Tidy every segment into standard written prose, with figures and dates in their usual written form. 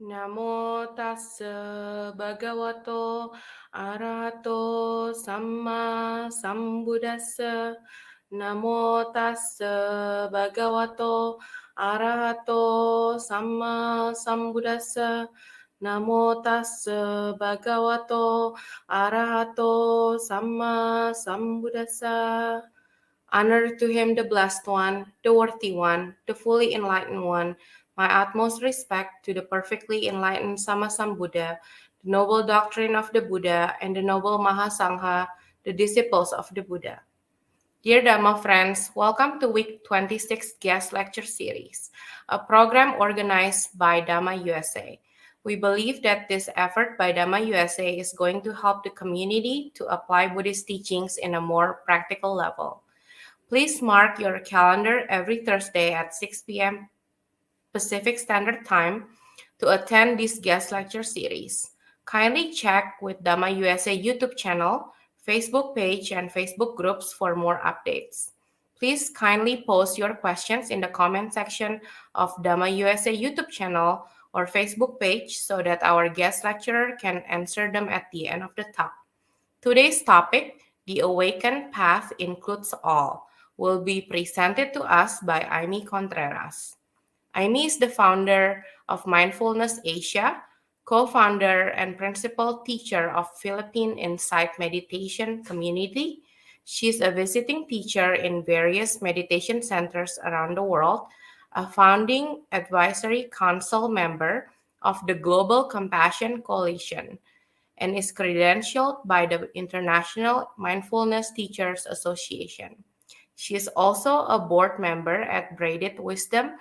Namo tassa bhagavato arahato samma sambuddhassa. Namo tassa bhagavato arahato samma sambuddhassa. Namo tassa bhagavato arahato samma sambuddhassa. Honor to him, the blessed one, the worthy one, the fully enlightened one. My utmost respect to the perfectly enlightened Sammasambuddha, the noble doctrine of the Buddha, and the noble Mahasangha, the disciples of the Buddha. Dear Dhamma friends, welcome to week 26 guest lecture series, a program organized by Dhamma USA. We believe that this effort by Dhamma USA is going to help the community to apply Buddhist teachings in a more practical level. Please mark your calendar every Thursday at 6 p.m. Pacific Standard Time to attend this guest lecture series. Kindly check with Dhamma USA YouTube channel, Facebook page, and Facebook groups for more updates. Please kindly post your questions in the comment section of Dhamma USA YouTube channel or Facebook page so that our guest lecturer can answer them at the end of the talk. Today's topic, The Awakened Path Includes All, will be presented to us by Imee Contreras. Imee is the founder of Mindfulness Asia, co-founder and principal teacher of Philippine Insight Meditation Community. She's a visiting teacher in various meditation centers around the world, a founding advisory council member of the Global Compassion Coalition, and is credentialed by the International Mindfulness Teachers Association. She is also a board member at Braided Wisdom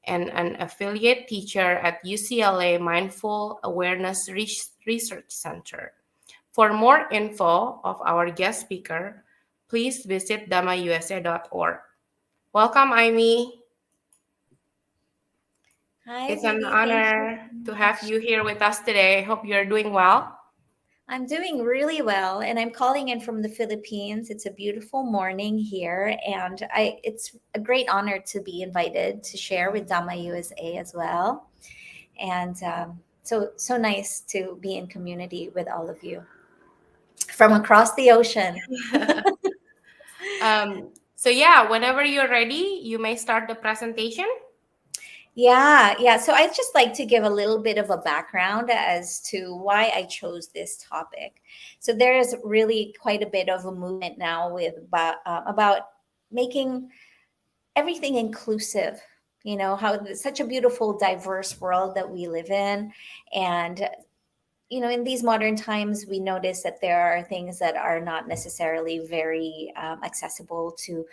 and an affiliate teacher at UCLA Mindful Awareness Research Center. For more info of our guest speaker, please visit dhammausa.org. Welcome, Imee. Hi, It's an Vivi. Thank you honor so to have much. you here with us today. I hope you're doing well. I'm doing really well, and I'm calling in from the Philippines. It's a beautiful morning here, and it's a great honor to be invited to share with Dhamma USA as well. And so nice to be in community with all of you from across the ocean. So whenever you're ready, you may start the presentation. Yeah. So I'd just like to give a little bit of a background as to why I chose this topic. So there is really quite a bit of a movement now with about making everything inclusive. You know how it's such a beautiful, diverse world that we live in, and in these modern times, we notice that there are things that are not necessarily very accessible to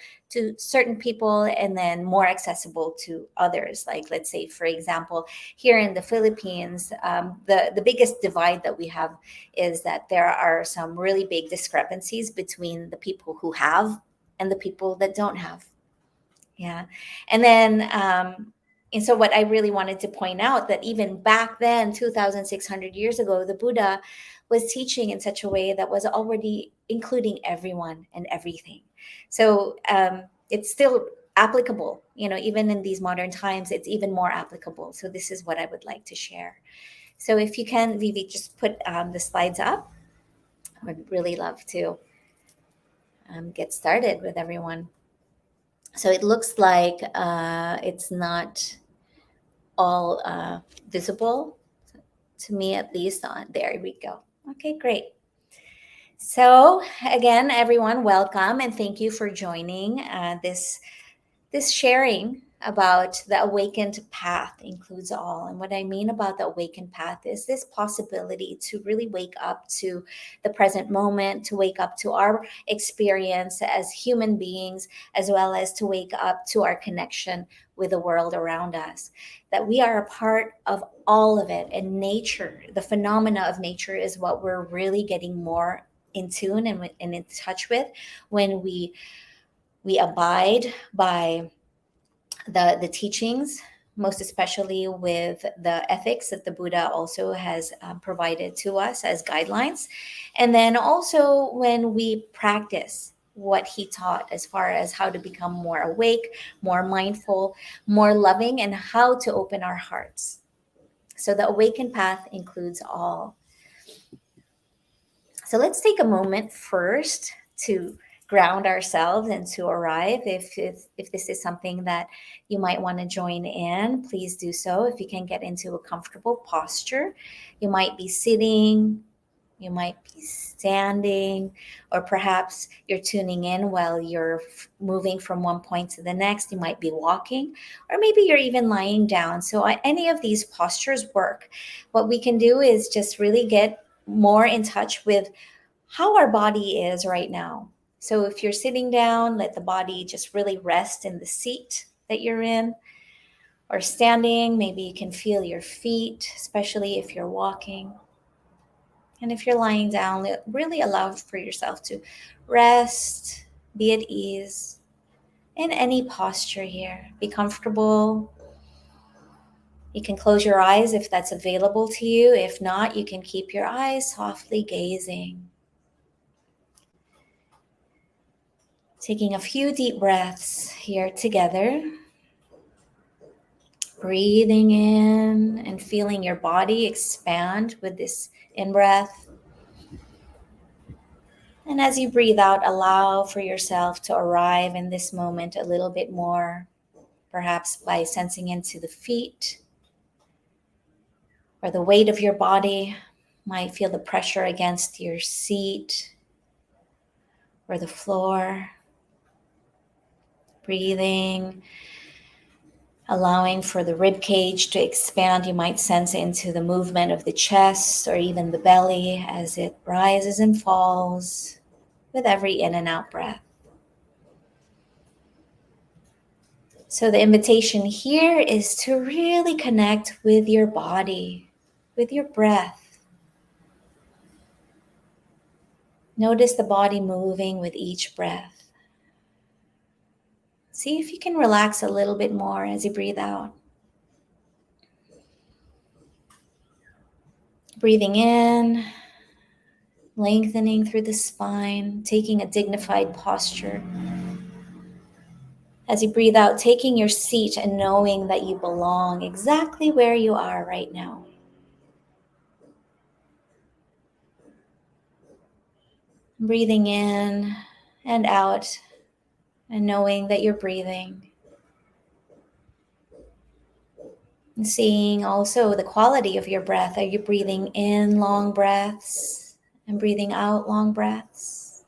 certain people, and then more accessible to others. Like, let's say, for example, here in the Philippines, the biggest divide that we have is that there are some really big discrepancies between the people who have and the people that don't have. Yeah. And then, and so what I really wanted to point out that even back then, 2,600 years ago, the Buddha was teaching in such a way that was already including everyone and everything. So it's still applicable, even in these modern times, it's even more applicable. So this is what I would like to share. So if you can, Vivi, just put the slides up. I would really love to get started with everyone. So it looks like it's not all visible to me, at least. On there we go. Okay, great. So again, everyone, welcome and thank you for joining this sharing about the awakened path includes all. And what I mean about the awakened path is this possibility to really wake up to the present moment, to wake up to our experience as human beings, as well as to wake up to our connection with the world around us. That we are a part of all of it. And nature, the phenomena of nature, is what we're really getting more in tune and in touch with when we abide by the teachings, most especially with the ethics that the Buddha also has provided to us as guidelines. And then also when we practice what he taught as far as how to become more awake, more mindful, more loving, and how to open our hearts. So the awakened path includes all. So let's take a moment first to ground ourselves and to arrive. If this is something that you might want to join in, please do so. If you can get into a comfortable posture, you might be sitting, you might be standing, or perhaps you're tuning in while you're moving from one point to the next. You might be walking, or maybe you're even lying down. So any of these postures work. What we can do is just really get more in touch with how our body is right now. So if you're sitting down, let the body just really rest in the seat that you're in. Or standing, maybe you can feel your feet, especially if you're walking. And if you're lying down, really allow for yourself to rest, be at ease in any posture here. Be comfortable. You can close your eyes if that's available to you. If not, you can keep your eyes softly gazing. Taking a few deep breaths here together. Breathing in and feeling your body expand with this in-breath. And as you breathe out, allow for yourself to arrive in this moment a little bit more, perhaps by sensing into the feet or the weight of your body. Might feel the pressure against your seat or the floor. Breathing, allowing for the rib cage to expand. You might sense into the movement of the chest or even the belly as it rises and falls with every in and out breath. So the invitation here is to really connect with your body, with your breath. Notice the body moving with each breath. See if you can relax a little bit more as you breathe out. Breathing in, lengthening through the spine, taking a dignified posture. As you breathe out, taking your seat and knowing that you belong exactly where you are right now. Breathing in and out and knowing that you're breathing. And seeing also the quality of your breath. Are you breathing in long breaths and breathing out long breaths?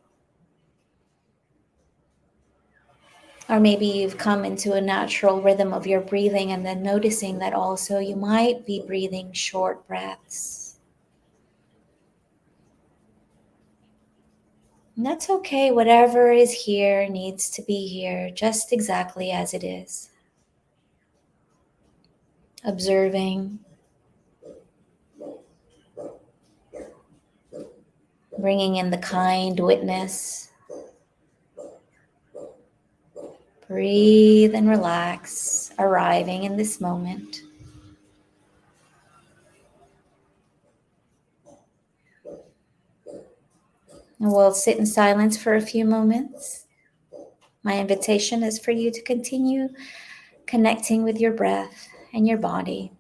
Or maybe you've come into a natural rhythm of your breathing and then noticing that also you might be breathing short breaths. And that's okay. Whatever is here needs to be here just exactly as it is. Observing, bringing in the kind witness. Breathe and relax, arriving in this moment. And we'll sit in silence for a few moments. My invitation is for you to continue connecting with your breath and your body.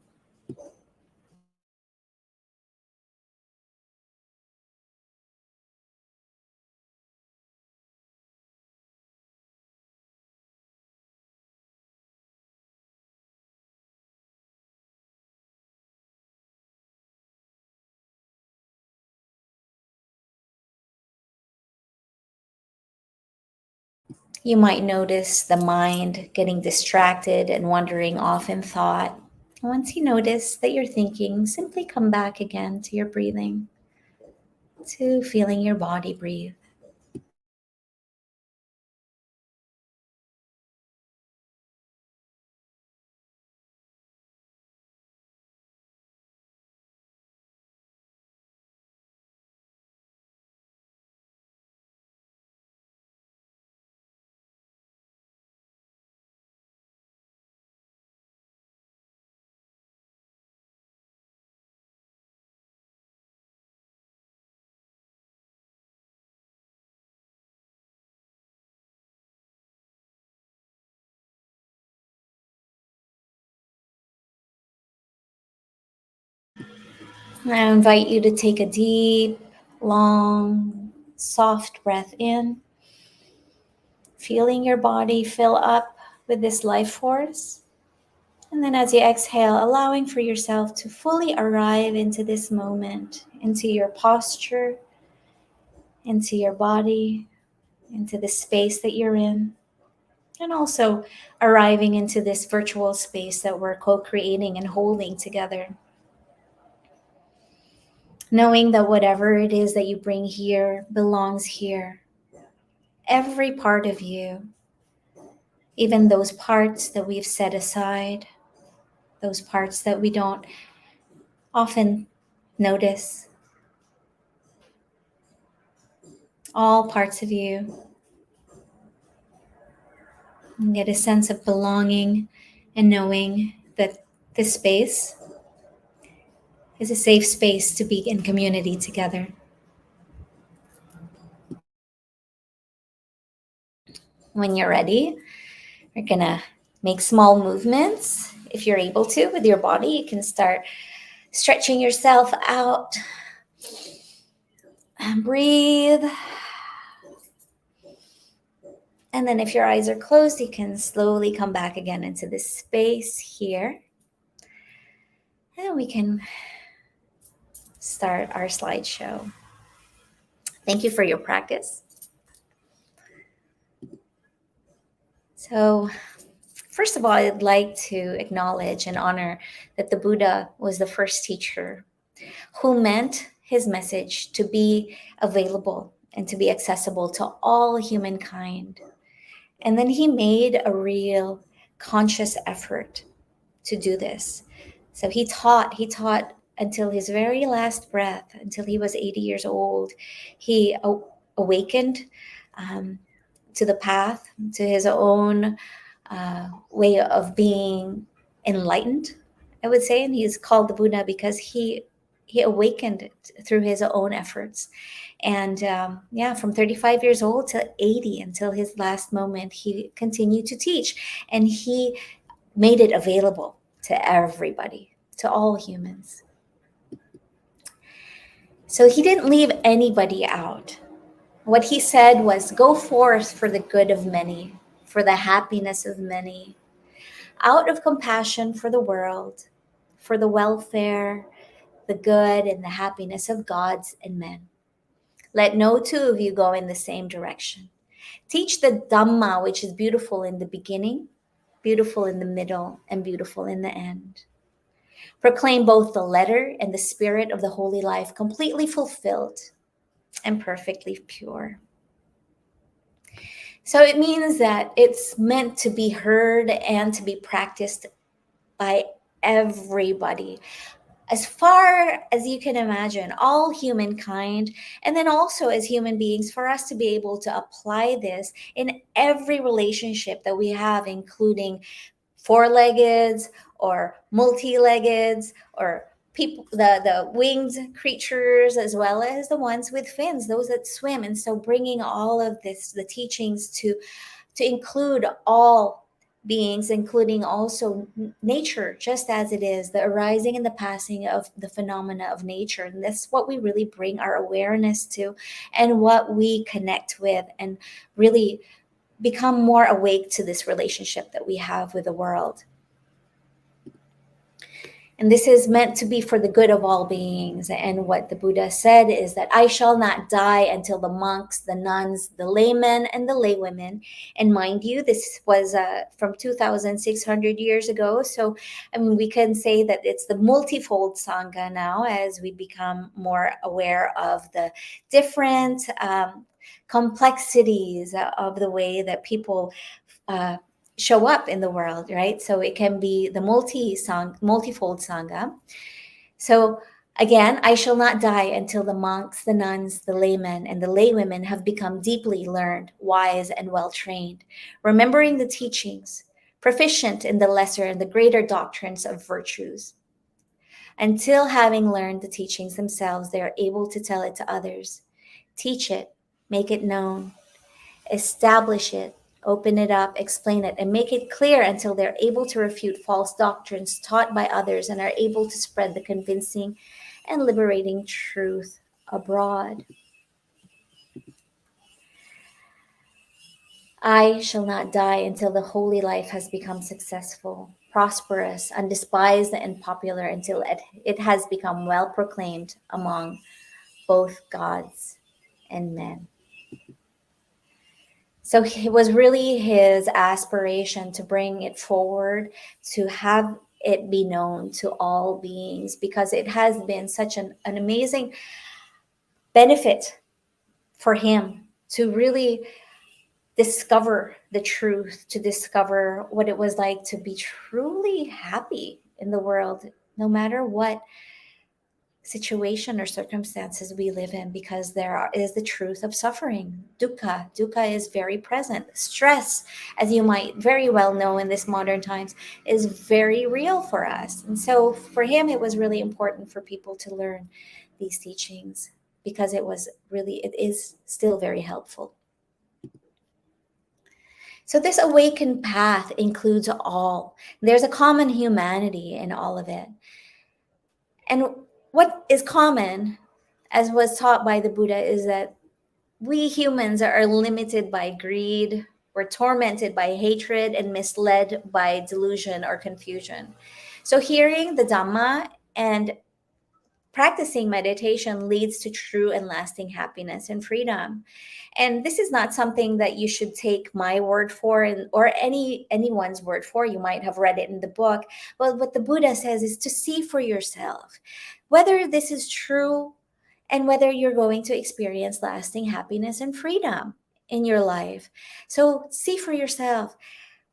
You might notice the mind getting distracted and wandering off in thought. Once you notice that you're thinking, simply come back again to your breathing, to feeling your body breathe. I invite you to take a deep, long, soft breath in, feeling your body fill up with this life force. And then as you exhale, allowing for yourself to fully arrive into this moment, into your posture, into your body, into the space that you're in, and also arriving into this virtual space that we're co creating and holding together. Knowing that whatever it is that you bring here belongs here. Every part of you, even those parts that we've set aside, those parts that we don't often notice, all parts of you, and get a sense of belonging and knowing that this space is a safe space to be in community together. When you're ready, we're gonna make small movements. If you're able to with your body, you can start stretching yourself out and breathe. And then if your eyes are closed, you can slowly come back again into this space here. And we can start our slideshow. Thank you for your practice. So, first of all, I'd like to acknowledge and honor that the Buddha was the first teacher who meant his message to be available and to be accessible to all humankind. And then he made a real conscious effort to do this. So he taught until his very last breath, until he was 80 years old. He awakened to the path, to his own way of being enlightened, I would say. And he's called the Buddha because he awakened through his own efforts. And from 35 years old to 80, until his last moment, he continued to teach. And he made it available to everybody, to all humans. So he didn't leave anybody out. What he said was, go forth for the good of many, for the happiness of many, out of compassion for the world, for the welfare, the good, and the happiness of gods and men. Let no two of you go in the same direction. Teach the Dhamma, which is beautiful in the beginning, beautiful in the middle, and beautiful in the end. Proclaim both the letter and the spirit of the holy life completely fulfilled and perfectly pure. So it means that it's meant to be heard and to be practiced by everybody, as far as you can imagine, all humankind, and then also as human beings, for us to be able to apply this in every relationship that we have, including four-leggeds or multi-leggeds or people, the winged creatures, as well as the ones with fins, those that swim. And so bringing all of this, the teachings, to include all beings, including also nature, just as it is, the arising and the passing of the phenomena of nature. And that's what we really bring our awareness to, and what we connect with, and really become more awake to this relationship that we have with the world. And this is meant to be for the good of all beings. And what the Buddha said is that I shall not die until the monks, the nuns, the laymen, and the laywomen. And mind you, this was from 2,600 years ago. So, I mean, we can say that it's the multifold Sangha now, as we become more aware of the different complexities of the way that people show up in the world, right? So it can be the multifold Sangha. So again, I shall not die until the monks, the nuns, the laymen, and the laywomen have become deeply learned, wise, and well-trained, remembering the teachings, proficient in the lesser and the greater doctrines of virtues. Until having learned the teachings themselves, they are able to tell it to others, teach it, make it known, establish it, Open it up, explain it, and make it clear until they're able to refute false doctrines taught by others and are able to spread the convincing and liberating truth abroad. I shall not die until the holy life has become successful, prosperous, undespised, and popular until it has become well proclaimed among both gods and men. So it was really his aspiration to bring it forward, to have it be known to all beings, because it has been such an amazing benefit for him to really discover the truth, to discover what it was like to be truly happy in the world, no matter what situation or circumstances we live in, because is the truth of suffering. Dukkha is very present. Stress, as you might very well know in this modern times, is very real for us. And so for him, it was really important for people to learn these teachings, because it is still very helpful. So this awakened path includes all. There's a common humanity in all of it. And what is common, as was taught by the Buddha, is that we humans are limited by greed, we're tormented by hatred, and misled by delusion or confusion. So hearing the Dhamma and practicing meditation leads to true and lasting happiness and freedom. And this is not something that you should take my word for, or anyone's word for. You might have read it in the book. But what the Buddha says is to see for yourself whether this is true and whether you're going to experience lasting happiness and freedom in your life. So see for yourself,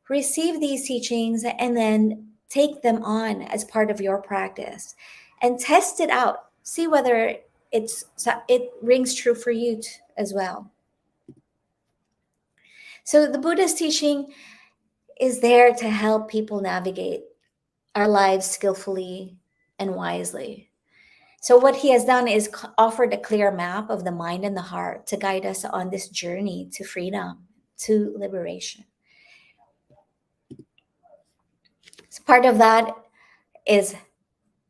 receive these teachings, and then take them on as part of your practice and test it out. See whether it rings true for you as well. So the Buddha's teaching is there to help people navigate our lives skillfully and wisely. So what he has done is offered a clear map of the mind and the heart to guide us on this journey to freedom, to liberation. So part of that is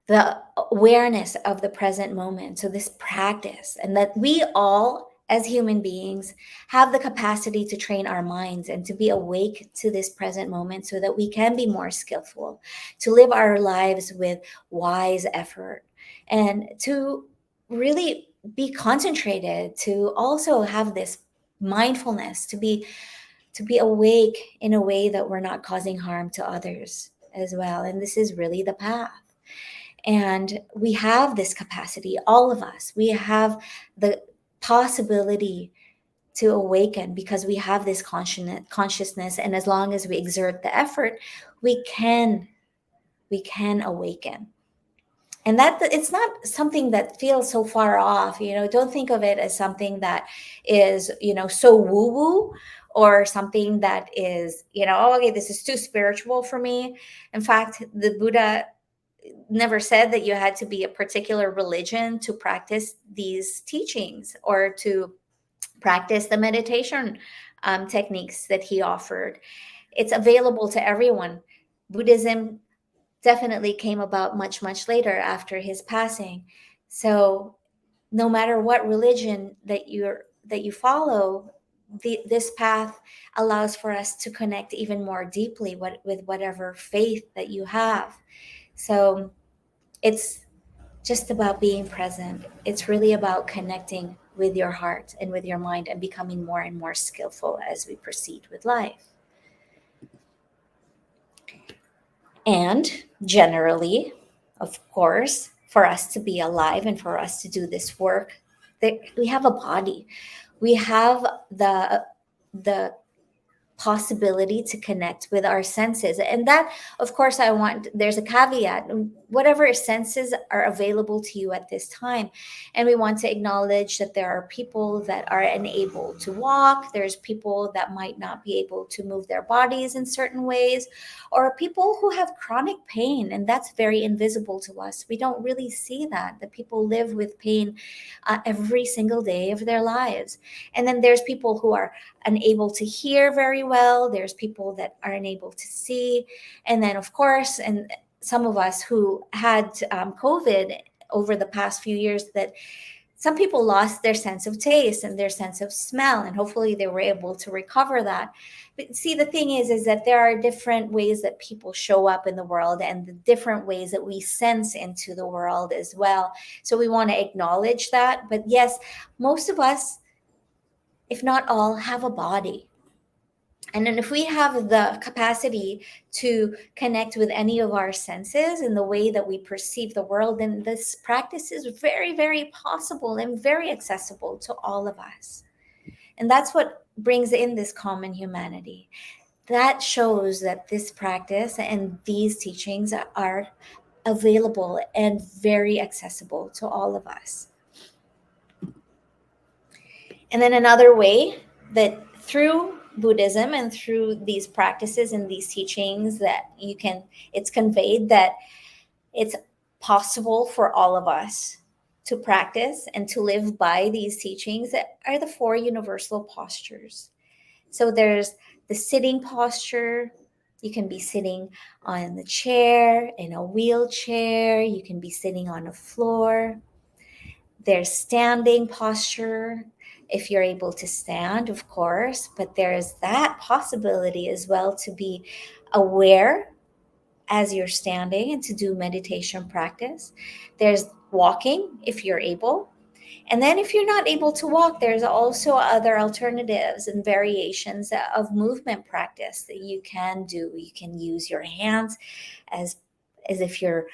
the awareness of the present moment. So this practice, and that we all as human beings have the capacity to train our minds and to be awake to this present moment so that we can be more skillful, to live our lives with wise effort, and to really be concentrated, to also have this mindfulness, to be awake in a way that we're not causing harm to others as well. And this is really the path. And we have this capacity, all of us. We have the possibility to awaken because we have this consciousness. And as long as we exert the effort, we can awaken. And that it's not something that feels so far off. Don't think of it as something that is, so woo-woo, or something that is, okay, this is too spiritual for me. In fact, the Buddha never said that you had to be a particular religion to practice these teachings or to practice the meditation techniques that he offered. It's available to everyone. Buddhism definitely came about much, much later after his passing. So no matter what religion that you follow, this path allows for us to connect even more deeply with whatever faith that you have. So it's just about being present. It's really about connecting with your heart and with your mind and becoming more and more skillful as we proceed with life. And generally, of course, for us to be alive and for us to do this work, we have a body. We have the possibility to connect with our senses. And that, of course, there's a caveat. whatever senses are available to you at this time. And we want to acknowledge that there are people that are unable to walk, there's people that might not be able to move their bodies in certain ways, or people who have chronic pain, and that's very invisible to us. We don't really see that people live with pain every single day of their lives. And then there's people who are unable to hear very well, there's people that are unable to see, and then of course, and some of us who had COVID over the past few years, that some people lost their sense of taste and their sense of smell, and hopefully they were able to recover that. But see, the thing is that there are different ways that people show up in the world, and the different ways that we sense into the world as well. So we want to acknowledge that. But yes, most of us, if not all, have a body. And then if we have the capacity to connect with any of our senses in the way that we perceive the world, then this practice is very, very possible and very accessible to all of us. And that's what brings in this common humanity. That shows that this practice and these teachings are available and very accessible to all of us. And then another way that through Buddhism and through these practices and these teachings that it's conveyed that it's possible for all of us to practice and to live by these teachings that are the 4 universal postures. So there's the sitting posture. You can be sitting on the chair, in a wheelchair. You can be sitting on a floor. There's standing posture, if you're able to stand, of course, but there's that possibility as well to be aware as you're standing and to do meditation practice. There's walking, if you're able. And then if you're not able to walk, there's also other alternatives and variations of movement practice that you can do. You can use your hands as if you're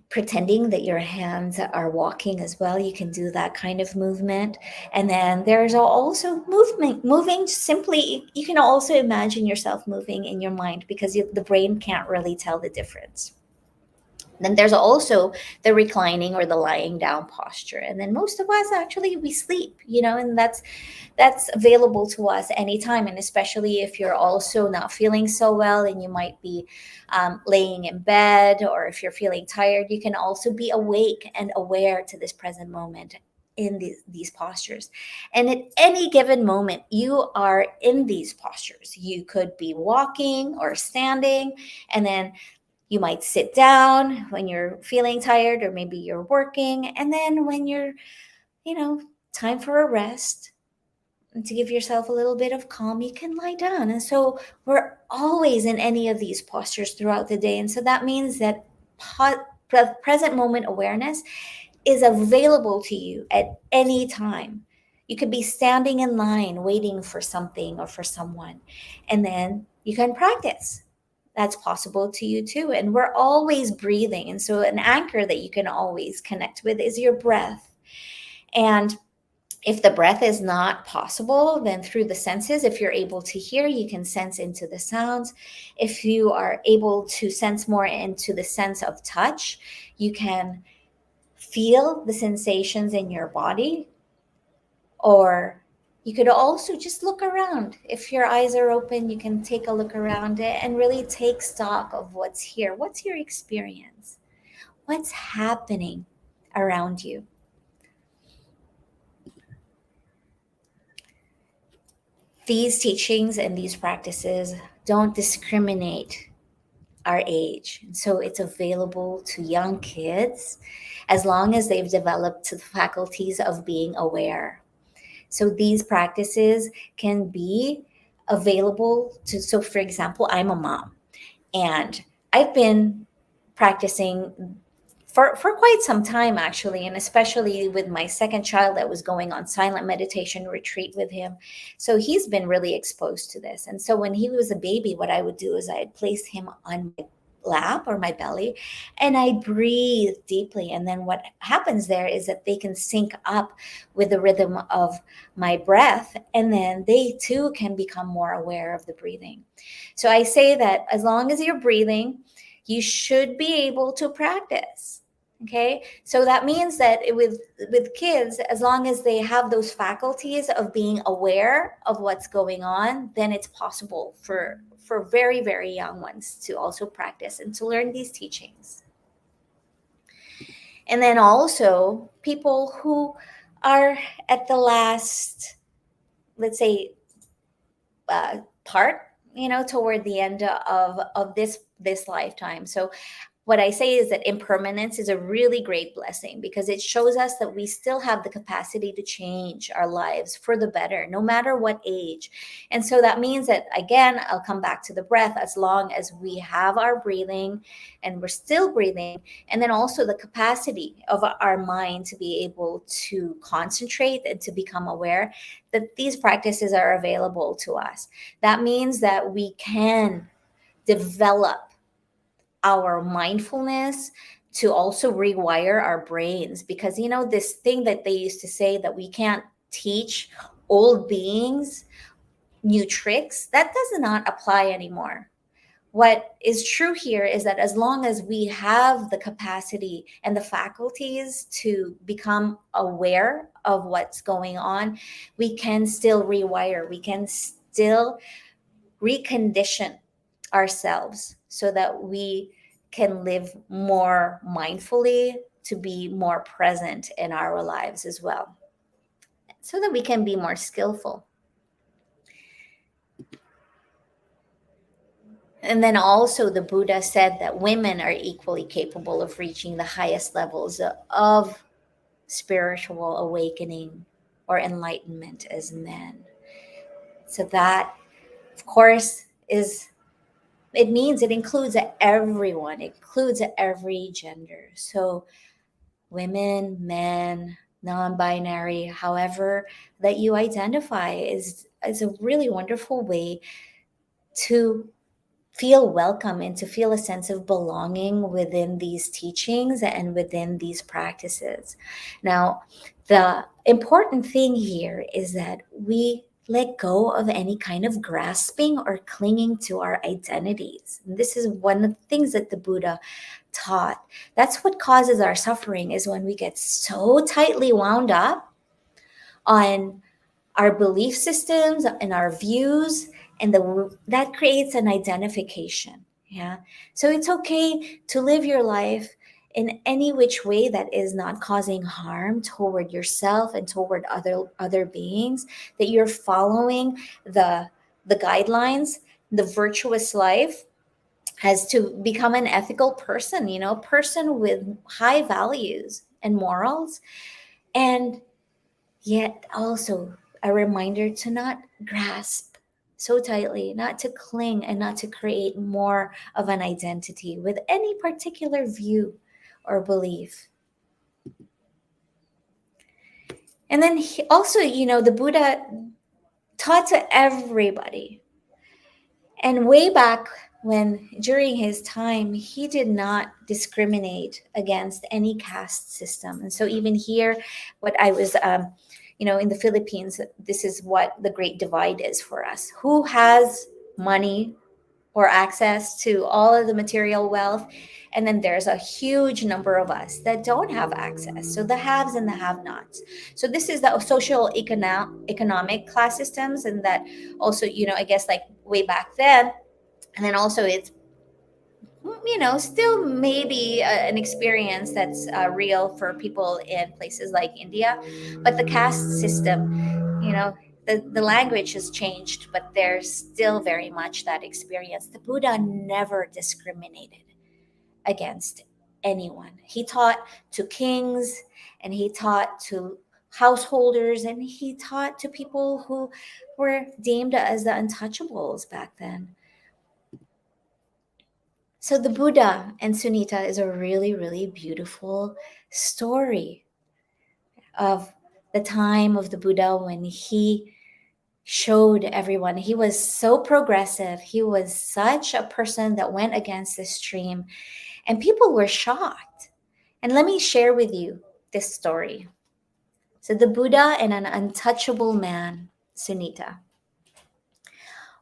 pretending that your hands are walking as well. You can do that kind of movement. And then there's also moving simply. You can also imagine yourself moving in your mind, because the brain can't really tell the difference. Then there's also the reclining or the lying down posture. And then most of us actually, we sleep, and that's available to us anytime. And especially if you're also not feeling so well and you might be laying in bed, or if you're feeling tired, you can also be awake and aware to this present moment in these postures. And at any given moment, you are in these postures. You could be walking or standing, and then you might sit down when you're feeling tired, or maybe you're working. And then when you're, time for a rest and to give yourself a little bit of calm, you can lie down. And so we're always in any of these postures throughout the day. And so that means that present moment awareness is available to you at any time. You could be standing in line waiting for something or for someone, and then you can practice. That's possible to you too. And we're always breathing. And so an anchor that you can always connect with is your breath. And if the breath is not possible, then through the senses, if you're able to hear, you can sense into the sounds. If you are able to sense more into the sense of touch, you can feel the sensations in your body. Or you could also just look around. If your eyes are open, you can take a look around it and really take stock of what's here. What's your experience? What's happening around you? These teachings and these practices don't discriminate our age. And so it's available to young kids as long as they've developed the faculties of being aware. So these practices can be available to, so for example, I'm a mom, and I've been practicing for quite some time, actually, and especially with my second child, that was going on silent meditation retreat with him. So he's been really exposed to this. And so when he was a baby, what I would do is I'd place him on my lap or my belly, and I breathe deeply. And then what happens there is that they can sync up with the rhythm of my breath, and then they too can become more aware of the breathing. So I say that as long as you're breathing, you should be able to practice. Okay, so that means that with kids, as long as they have those faculties of being aware of what's going on, then it's possible for very, very young ones to also practice and to learn these teachings. And then also people who are at the last, let's say, part, toward the end of this lifetime. So what I say is that impermanence is a really great blessing because it shows us that we still have the capacity to change our lives for the better, no matter what age. And so that means that, again, I'll come back to the breath, as long as we have our breathing and we're still breathing, and then also the capacity of our mind to be able to concentrate and to become aware, that these practices are available to us. That means that we can develop our mindfulness to also rewire our brains, because this thing that they used to say that we can't teach old beings new tricks, that does not apply anymore. What is true here is that as long as we have the capacity and the faculties to become aware of what's going on, we can still rewire, we can still recondition ourselves so that we can live more mindfully, to be more present in our lives as well, so that we can be more skillful. And then also the Buddha said that women are equally capable of reaching the highest levels of spiritual awakening or enlightenment as men. So that, of course, it means it includes everyone, it includes every gender. So women, men, non-binary, however that you identify, is a really wonderful way to feel welcome and to feel a sense of belonging within these teachings and within these practices. Now, the important thing here is that we let go of any kind of grasping or clinging to our identities. And this is one of the things that the Buddha taught. That's what causes our suffering, is when we get so tightly wound up on our belief systems and our views, and that creates an identification. Yeah, so it's okay to live your life in any which way that is not causing harm toward yourself and toward other beings, that you're following the guidelines, the virtuous life, has to become an ethical person, a person with high values and morals, and yet also a reminder to not grasp so tightly, not to cling, and not to create more of an identity with any particular view or belief. And then also, the Buddha taught to everybody. And way back when, during his time, he did not discriminate against any caste system. And so even here, what I was, in the Philippines, this is what the great divide is for us. Who has money or access to all of the material wealth? And then there's a huge number of us that don't have access. So the haves and the have-nots. So this is the social economic class systems, and that also, I guess, like way back then. And then also it's, still maybe an experience that's real for people in places like India. But the caste system, the language has changed, but there's still very much that experience. The Buddha never discriminated against anyone. He taught to kings, and he taught to householders, and he taught to people who were deemed as the untouchables back then. So the Buddha and Sunita is a really, really beautiful story of the time of the Buddha, when he showed everyone. He was so progressive. He was such a person that went against the stream, and people were shocked. And let me share with you this story. So the Buddha and an untouchable man, Sunita.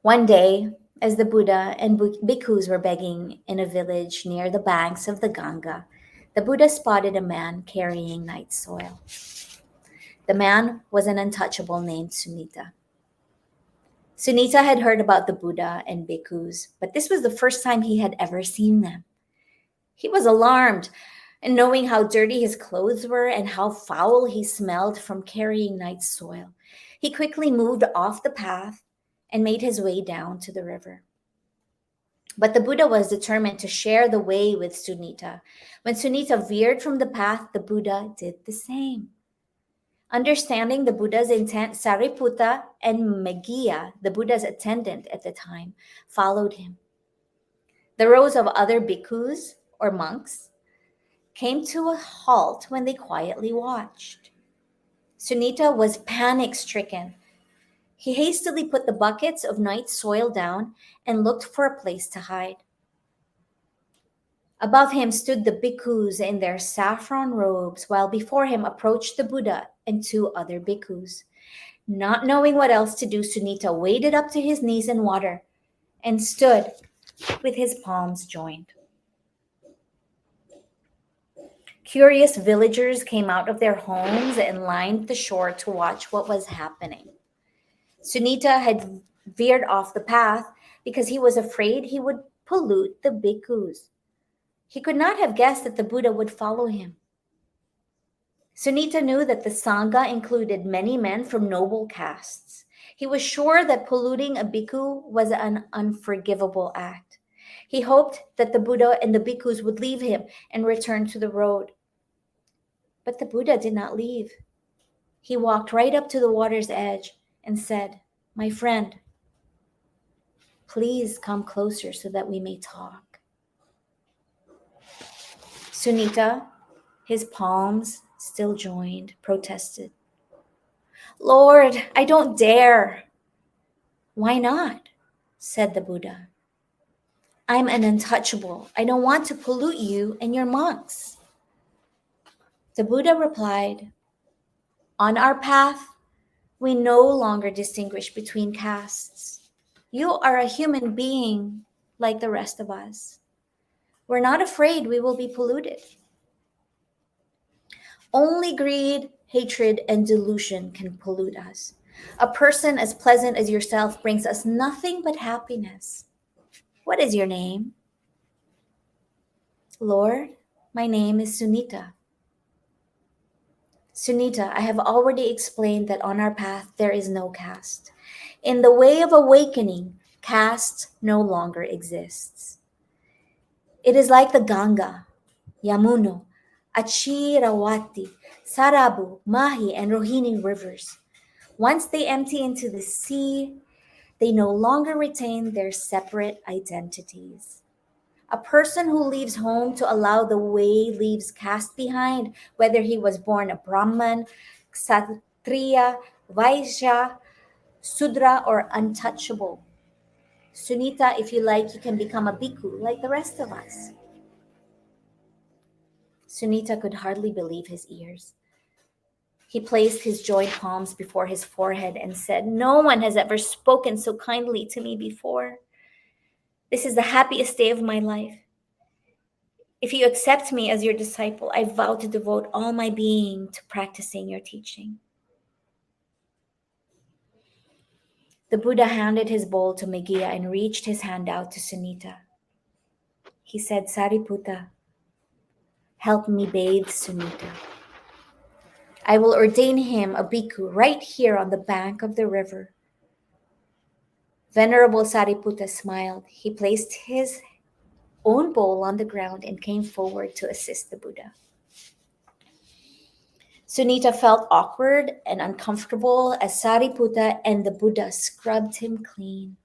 One day, As the Buddha and bhikkhus were begging in a village near the banks of the Ganga, the Buddha spotted a man carrying night soil. The man was an untouchable named Sunita. Sunita had heard about the Buddha and bhikkhus, but this was the first time he had ever seen them. He was alarmed, and knowing how dirty his clothes were and how foul he smelled from carrying night soil, he quickly moved off the path and made his way down to the river. But the Buddha was determined to share the way with Sunita. When Sunita veered from the path, the Buddha did the same. Understanding the Buddha's intent, Sariputta and Meghiya, the Buddha's attendant at the time, followed him. The rows of other bhikkhus, or monks, came to a halt when they quietly watched. Sunita was panic-stricken. He hastily put the buckets of night soil down and looked for a place to hide. Above him stood the bhikkhus in their saffron robes, while before him approached the Buddha and two other bhikkhus. Not knowing what else to do, Sunita waded up to his knees in water and stood with his palms joined. Curious villagers came out of their homes and lined the shore to watch what was happening. Sunita had veered off the path because he was afraid he would pollute the bhikkhus. He could not have guessed that the Buddha would follow him. Sunita knew that the Sangha included many men from noble castes. He was sure that polluting a bhikkhu was an unforgivable act. He hoped that the Buddha and the bhikkhus would leave him and return to the road. But the Buddha did not leave. He walked right up to the water's edge and said, "My friend, please come closer so that we may talk." Sunita, his palms still joined, protested. "Lord, I don't dare." "Why not?" said the Buddha. "I'm an untouchable. I don't want to pollute you and your monks." The Buddha replied, "On our path, we no longer distinguish between castes. You are a human being like the rest of us. We're not afraid we will be polluted. Only greed, hatred, and delusion can pollute us. A person as pleasant as yourself brings us nothing but happiness. What is your name?" "Lord, my name is Sunita." "Sunita, I have already explained that on our path there is no caste. In the way of awakening, caste no longer exists. It is like the Ganga, Yamuna, Achirawati, Sarabu, Mahi, and Rohini rivers. Once they empty into the sea, they no longer retain their separate identities. A person who leaves home to allow the way leaves caste behind, whether he was born a Brahman, Kshatriya, Vaishya, Sudra, or untouchable. Sunita, if you like, you can become a bhikkhu like the rest of us." Sunita could hardly believe his ears. He placed his joined palms before his forehead and said, "No one has ever spoken so kindly to me before. This is the happiest day of my life. If you accept me as your disciple, I vow to devote all my being to practicing your teaching." The Buddha handed his bowl to Meghiya and reached his hand out to Sunita. He said, "Sariputta, help me bathe Sunita. I will ordain him a bhikkhu right here on the bank of the river." Venerable Sariputta smiled. He placed his own bowl on the ground and came forward to assist the Buddha. Sunita felt awkward and uncomfortable as Sariputta and the Buddha scrubbed him clean.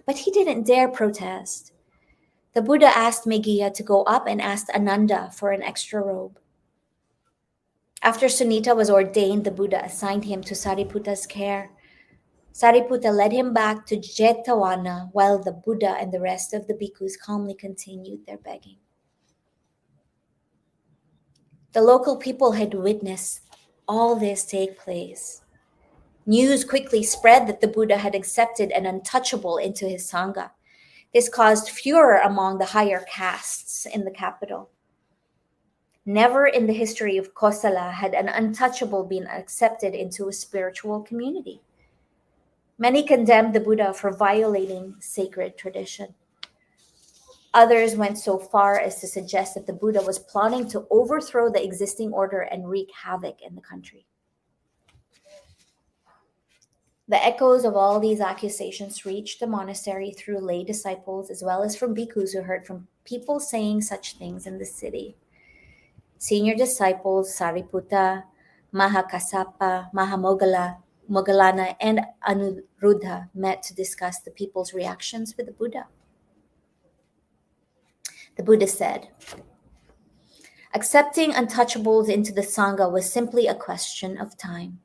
But he didn't dare protest. The Buddha asked Meghiya to go up and asked Ananda for an extra robe. After Sunita was ordained, the Buddha assigned him to Sariputta's care. Sariputta led him back to Jetavana while the Buddha and the rest of the bhikkhus calmly continued their begging. The local people had witnessed all this take place. News quickly spread that the Buddha had accepted an untouchable into his Sangha. This caused furor among the higher castes in the capital. Never in the history of Kosala had an untouchable been accepted into a spiritual community. Many condemned the Buddha for violating sacred tradition. Others went so far as to suggest that the Buddha was plotting to overthrow the existing order and wreak havoc in the country. The echoes of all these accusations reached the monastery through lay disciples as well as from bhikkhus who heard from people saying such things in the city. Senior disciples Sariputta, Mahakassapa, Moggallana, and Anuruddha met to discuss the people's reactions with the Buddha. The Buddha said, accepting untouchables into the Sangha was simply a question of time.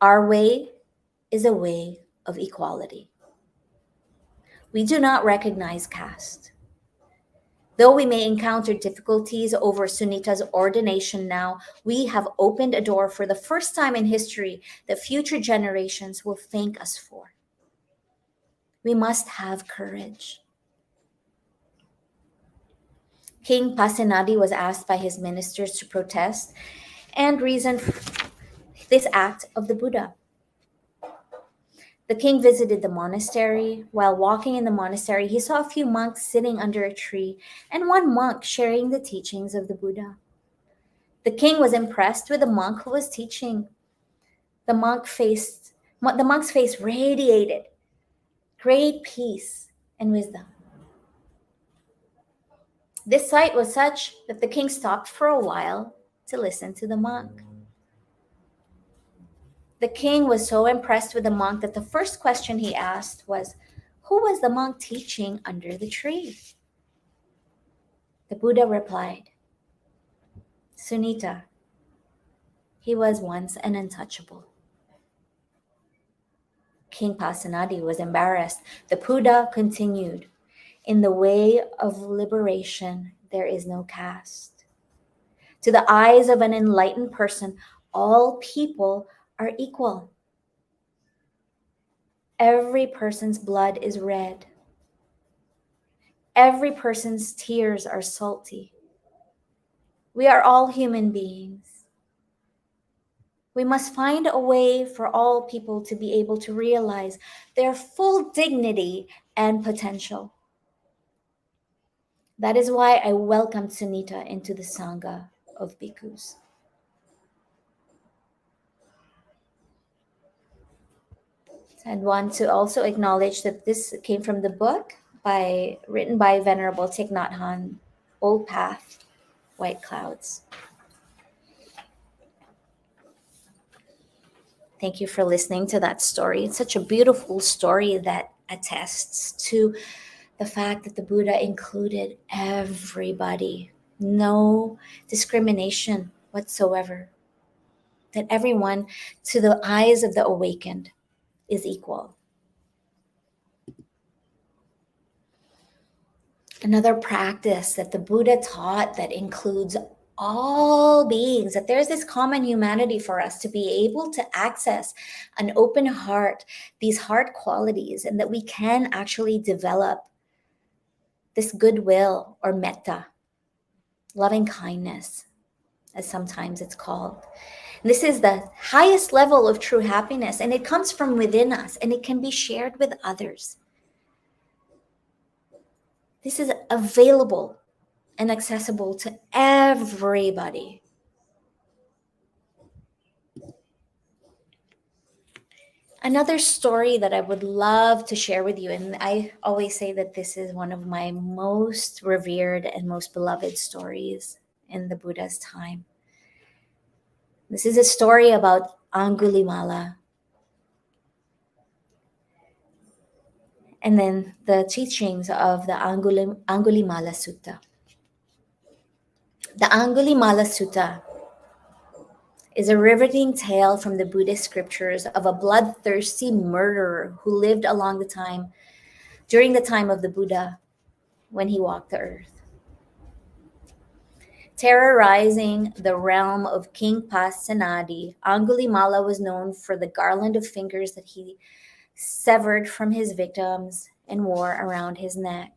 Our way is a way of equality. We do not recognize caste. Though we may encounter difficulties over Sunita's ordination now, we have opened a door for the first time in history that future generations will thank us for. We must have courage. King Pasenadi was asked by his ministers to protest and reason for this act of the Buddha. The king visited the monastery. While walking in the monastery, he saw a few monks sitting under a tree and one monk sharing the teachings of the Buddha. The king was impressed with the monk who was teaching. The monk's face radiated great peace and wisdom. This sight was such that the king stopped for a while to listen to the monk. The king was so impressed with the monk that the first question he asked was, who was the monk teaching under the tree? The Buddha replied, Sunita. He was once an untouchable. King Pasenadi was embarrassed. The Buddha continued, in the way of liberation, there is no caste. To the eyes of an enlightened person, all people are equal. Every person's blood is red. Every person's tears are salty. We are all human beings. We must find a way for all people to be able to realize their full dignity and potential. That is why I welcomed Sunita into the Sangha of bhikkhus. I'd want to also acknowledge that this came from the book written by Venerable Thich Nhat Hanh, Old Path, White Clouds. Thank you for listening to that story. It's such a beautiful story that attests to the fact that the Buddha included everybody, no discrimination whatsoever, that everyone, to the eyes of the awakened, is equal. Another practice that the Buddha taught that includes all beings, that there's this common humanity for us to be able to access an open heart, these heart qualities, and that we can actually develop this goodwill or metta, loving kindness, as sometimes it's called. This is the highest level of true happiness, and it comes from within us, and it can be shared with others. This is available and accessible to everybody. Another story that I would love to share with you, and I always say that this is one of my most revered and most beloved stories in the Buddha's time. This is a story about Angulimala. And then the teachings of the Angulimala Sutta. The Angulimala Sutta is a riveting tale from the Buddhist scriptures of a bloodthirsty murderer who lived during the time of the Buddha when he walked the earth. Terrorizing the realm of King Pasenadi, Angulimala was known for the garland of fingers that he severed from his victims and wore around his neck.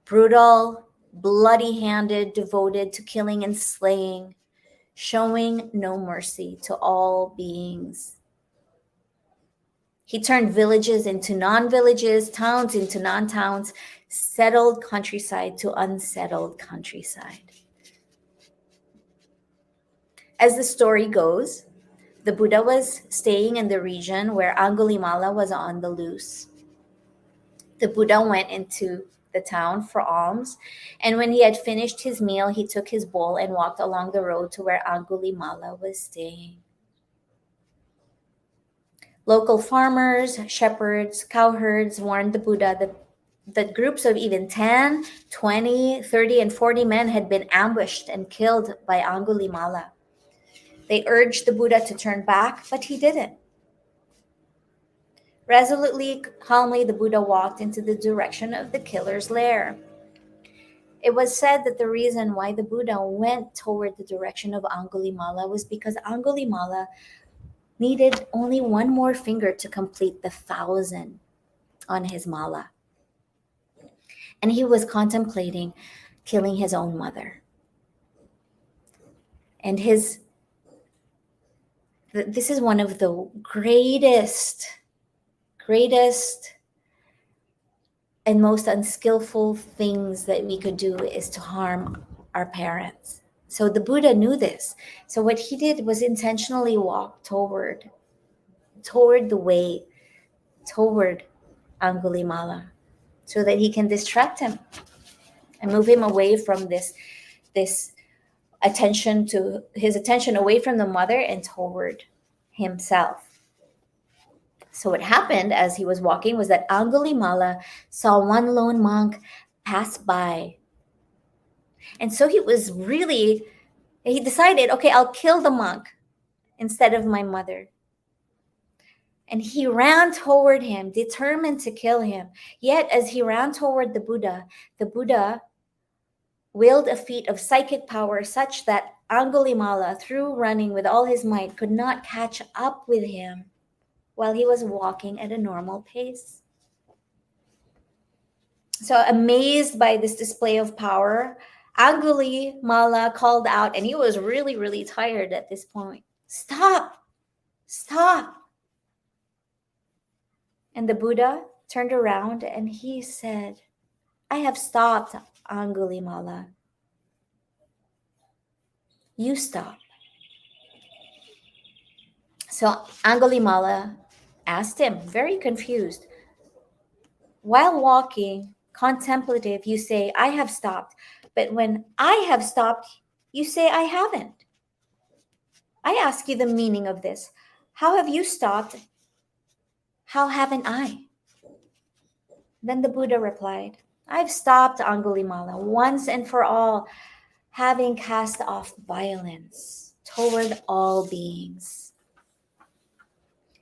Brutal, bloody-handed, devoted to killing and slaying, showing no mercy to all beings. He turned villages into non-villages, towns into non-towns, settled countryside to unsettled countryside. As the story goes, the Buddha was staying in the region where Angulimala was on the loose. The Buddha went into the town for alms, and when he had finished his meal, he took his bowl and walked along the road to where Angulimala was staying. Local farmers, shepherds, cowherds warned the Buddha that groups of even 10, 20, 30, and 40 men had been ambushed and killed by Angulimala. They urged the Buddha to turn back, but he didn't. Resolutely, calmly, the Buddha walked into the direction of the killer's lair. It was said that the reason why the Buddha went toward the direction of Angulimala was because Angulimala needed only one more finger to complete the 1,000 on his mala. And he was contemplating killing his own mother. And this is one of the greatest and most unskillful things that we could do is to harm our parents. So the Buddha knew this. So what he did was intentionally walk toward the way, toward Angulimala, so that he can distract him and move him away from this attention away from the mother and toward himself. So what happened as he was walking was that Angulimala saw one lone monk pass by. And so he decided, okay, I'll kill the monk instead of my mother. And he ran toward him, determined to kill him. Yet as he ran toward the Buddha willed a feat of psychic power such that Angulimala, through running with all his might, could not catch up with him while he was walking at a normal pace. So amazed by this display of power, Angulimala called out, and he was really, really tired at this point. Stop! Stop! And the Buddha turned around and he said, I have stopped, Angulimala. You stop. So Angulimala asked him, very confused, while walking, contemplative, you say, I have stopped. But when I have stopped, you say, I haven't. I ask you the meaning of this. How have you stopped? How haven't I? Then the Buddha replied, I've stopped, Angulimala, once and for all, having cast off violence toward all beings.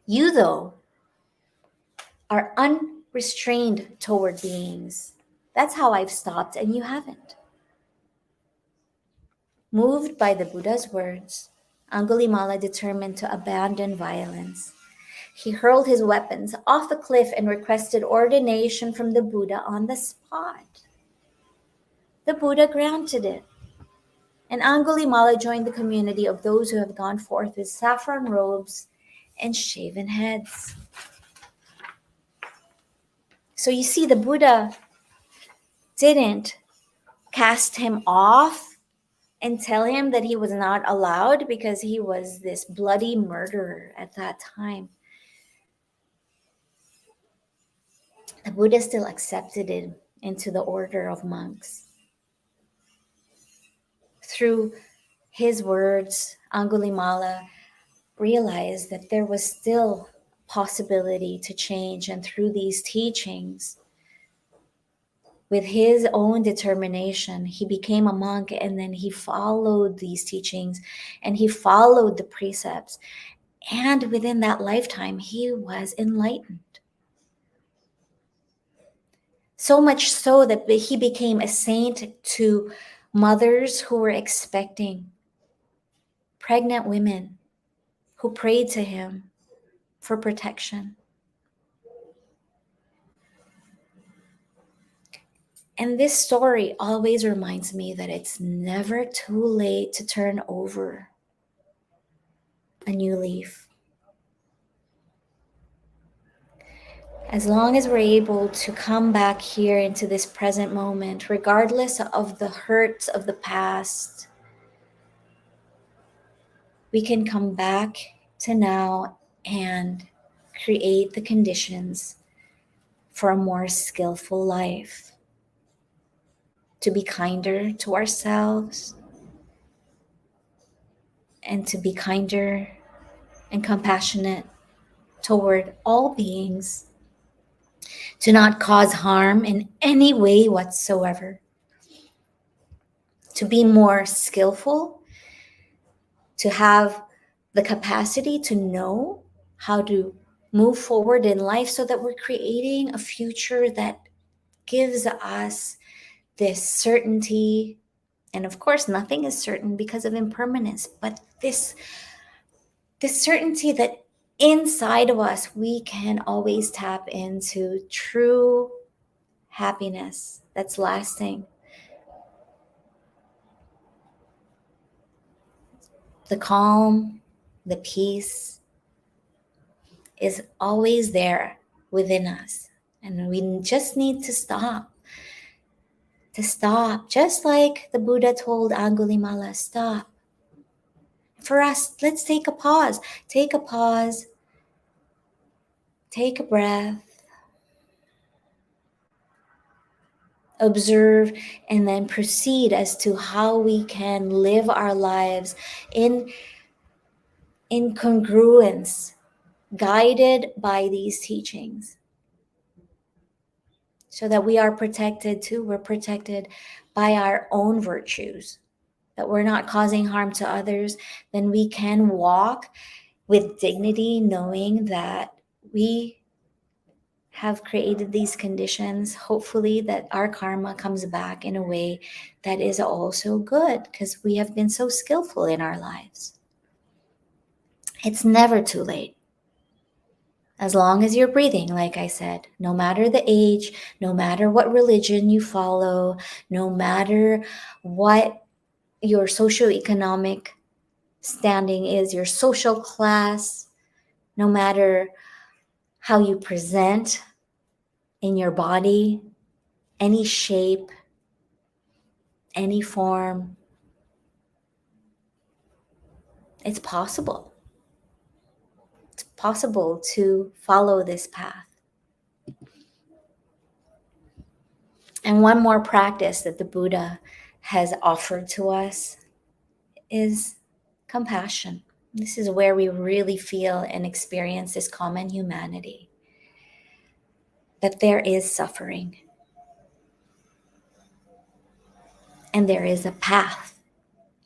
You, though, are unrestrained toward beings. That's how I've stopped, and you haven't. Moved by the Buddha's words, Angulimala determined to abandon violence. He hurled his weapons off a cliff and requested ordination from the Buddha on the spot. The Buddha granted it, and Angulimala joined the community of those who have gone forth with saffron robes and shaven heads. So you see, the Buddha didn't cast him off and tell him that he was not allowed because he was this bloody murderer at that time. The Buddha still accepted him into the order of monks. Through his words, Angulimala realized that there was still possibility to change, and through these teachings, with his own determination, he became a monk, and then he followed these teachings and he followed the precepts. And within that lifetime, he was enlightened. So much so that he became a saint to mothers who were expecting, pregnant women who prayed to him for protection. And this story always reminds me that it's never too late to turn over a new leaf. As long as we're able to come back here into this present moment, regardless of the hurts of the past, we can come back to now and create the conditions for a more skillful life, to be kinder to ourselves and to be kinder and compassionate toward all beings, to not cause harm in any way whatsoever, to be more skillful, to have the capacity to know how to move forward in life so that we're creating a future that gives us this certainty. And of course, nothing is certain because of impermanence, but this certainty that inside of us we can always tap into true happiness that's lasting. The calm, the peace is always there within us. And we just need to stop. Just like the Buddha told Angulimala, stop. For us, let's take a pause. Take a pause. Take a breath. Observe, and then proceed as to how we can live our lives in congruence, guided by these teachings, so that we are protected too. We're protected by our own virtues, that we're not causing harm to others. Then we can walk with dignity, knowing that we have created these conditions, hopefully that our karma comes back in a way that is also good, because we have been so skillful in our lives. It's never too late. As long as you're breathing, like I said, no matter the age, no matter what religion you follow, no matter what your socioeconomic standing is, your social class, no matter how you present in your body, any shape, any form, it's possible. It's possible to follow this path. And one more practice that the Buddha has offered to us is compassion. This is where we really feel and experience this common humanity, that there is suffering and there is a path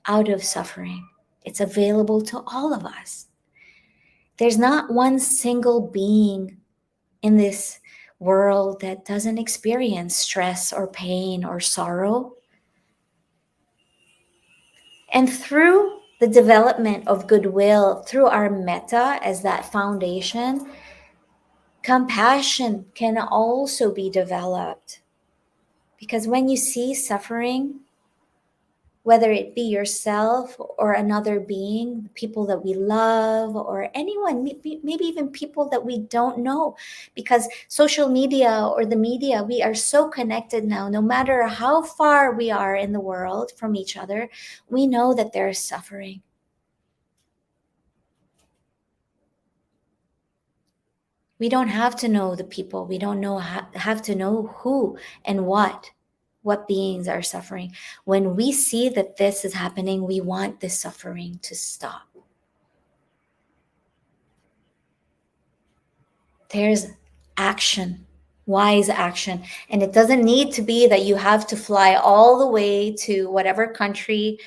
out of suffering. It's available to all of us. There's not one single being in this world that doesn't experience stress or pain or sorrow. And through the development of goodwill, through our metta as that foundation, compassion can also be developed. Because when you see suffering, whether it be yourself or another being, people that we love, or anyone, maybe even people that we don't know, because social media or the media, we are so connected now. No matter how far we are in the world from each other, we know that there is suffering. We don't have to know the people. We don't have to know who and what beings are suffering. When we see that this is happening, we want this suffering to stop. There's action, wise action. And it doesn't need to be that you have to fly all the way to whatever country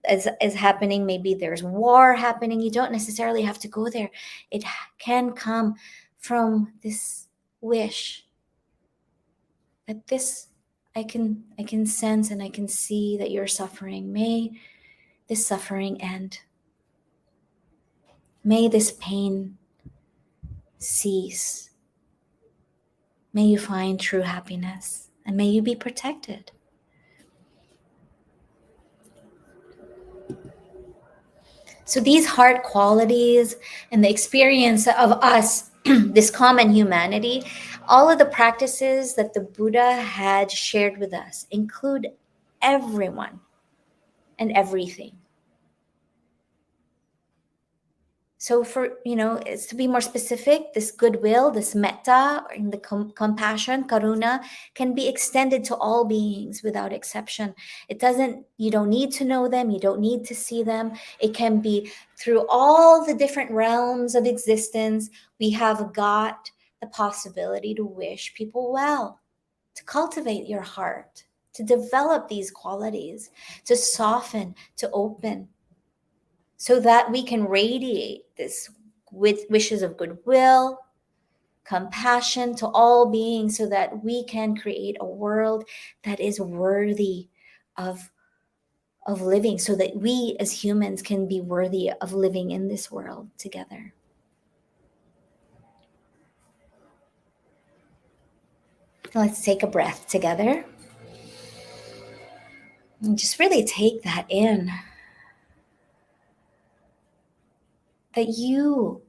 is happening. Maybe there's war happening. You don't necessarily have to go there. It can come from this wish that this, I can sense and I can see that you're suffering. May this suffering end. May this pain cease. May you find true happiness. and may you be protected. So these heart qualities and the experience of us, this common humanity, all of the practices that the Buddha had shared with us include everyone and everything. So for, it's to be more specific, this goodwill, this metta, and the compassion, karuna, can be extended to all beings without exception. You don't need to know them, you don't need to see them. It can be through all the different realms of existence. We have got the possibility to wish people well, to cultivate your heart, to develop these qualities, to soften, to open, so that we can radiate this with wishes of goodwill, compassion to all beings, so that we can create a world that is worthy of living, so that we as humans can be worthy of living in this world together. Let's take a breath together and just really take that in. That you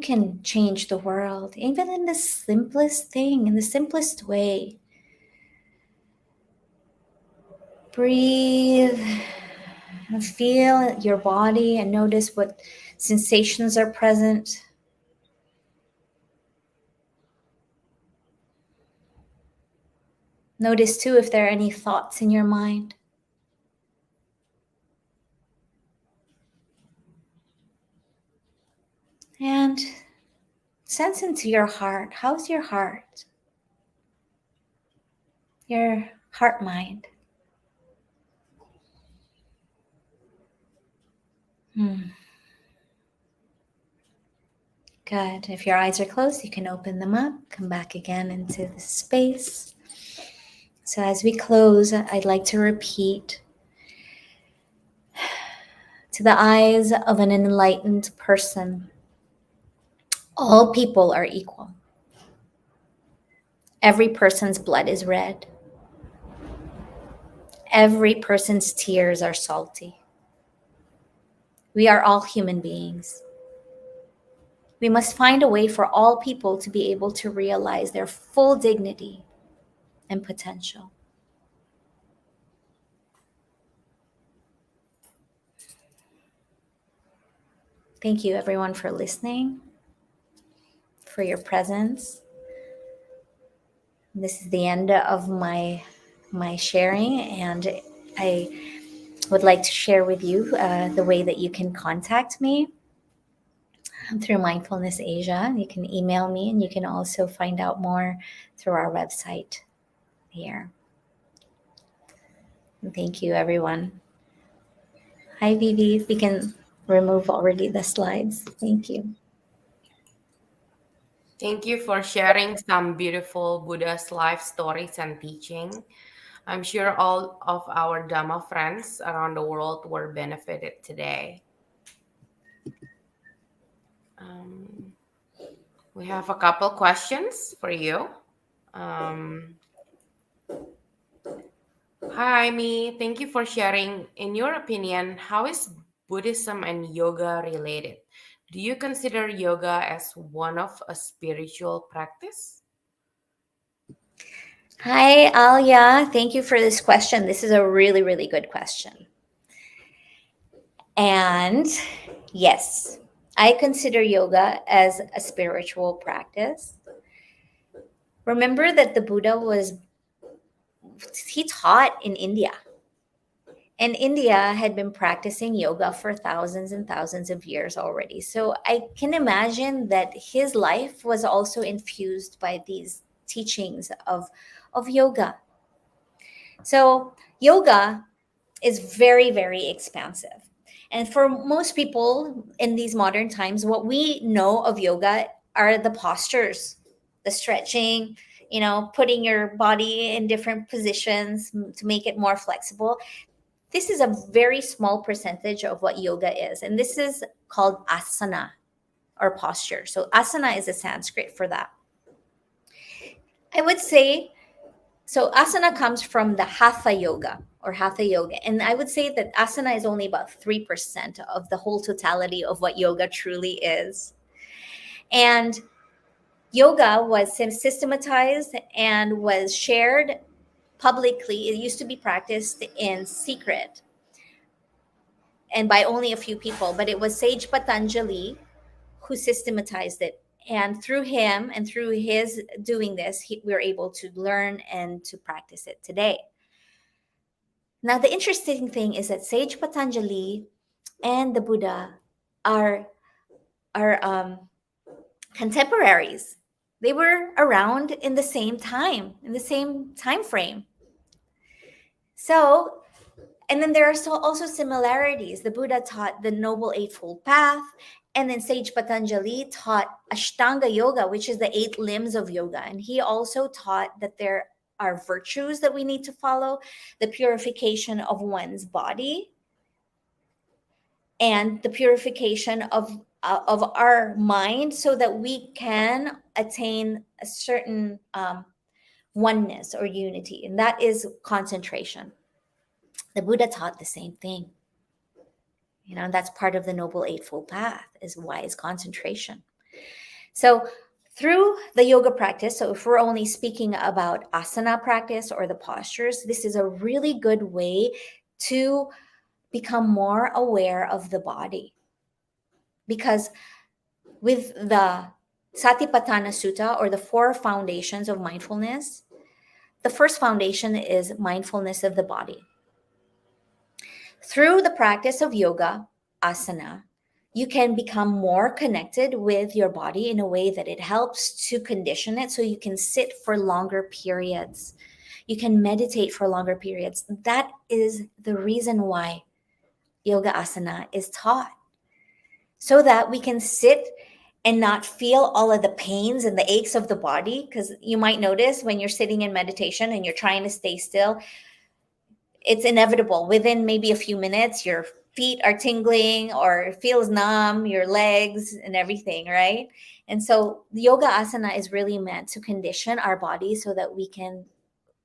can change the world, even in the simplest thing, in the simplest way. Breathe and feel your body and notice what sensations are present. Notice too if there are any thoughts in your mind. And sense into your heart. How's your heart? Your heart mind. Good. If your eyes are closed, you can open them up. Come back again into the space. So as we close, I'd like to repeat, to the eyes of an enlightened person, all people are equal. Every person's blood is red. Every person's tears are salty. We are all human beings. We must find a way for all people to be able to realize their full dignity and potential. Thank you, everyone, for listening, for your presence. This is the end of my sharing, and I would like to share with you the way that you can contact me through Mindfulness Asia. You can email me, and you can also find out more through our website here. And thank you, everyone. Hi, Vivi. We can remove already the slides. Thank you. Thank you for sharing some beautiful Buddha's life stories and teaching. I'm sure all of our Dhamma friends around the world were benefited today. We have a couple questions for you. Hi, Imee. Thank you for sharing. In your opinion, how is Buddhism and yoga related? Do you consider yoga as one of a spiritual practice? Hi, Alia. Thank you for this question. This is a really, really good question. And yes, I consider yoga as a spiritual practice. Remember that the Buddha he taught in India. And India had been practicing yoga for thousands and thousands of years already. So I can imagine that his life was also infused by these teachings of yoga. So yoga is very, very expansive. And for most people in these modern times, what we know of yoga are the postures, the stretching, putting your body in different positions to make it more flexible. This is a very small percentage of what yoga is. And this is called asana, or posture. So asana is a Sanskrit for that. I would say So asana comes from the hatha yoga or hatha yoga. And I would say that asana is only about 3% of the whole totality of what yoga truly is. And yoga was systematized and was shared publicly. It used to be practiced in secret and by only a few people, but it was Sage Patanjali who systematized it. And through him and through his doing this, we're able to learn and to practice it today. Now, the interesting thing is that Sage Patanjali and the Buddha are are contemporaries. They were around in the same time, in the same time frame. So, and then there are also similarities. The Buddha taught the Noble Eightfold Path, and then Sage Patanjali taught Ashtanga Yoga, which is the 8 limbs of yoga. And he also taught that there are virtues that we need to follow, the purification of one's body, and the purification of our mind, so that we can attain a certain oneness or unity, and that is concentration. The Buddha taught the same thing. And that's part of the Noble Eightfold Path, is wise concentration. So through the yoga practice, so if we're only speaking about asana practice or the postures, this is a really good way to become more aware of the body. Because with the Satipatthana Sutta, or the 4 foundations of mindfulness, the first foundation is mindfulness of the body. Through the practice of yoga, asana, you can become more connected with your body in a way that it helps to condition it so you can sit for longer periods. You can meditate for longer periods. That is the reason why yoga asana is taught, so that we can sit and not feel all of the pains and the aches of the body. Because you might notice when you're sitting in meditation and you're trying to stay still, it's inevitable. Within maybe a few minutes, your feet are tingling or it feels numb, your legs and everything, right? And so the yoga asana is really meant to condition our body so that we can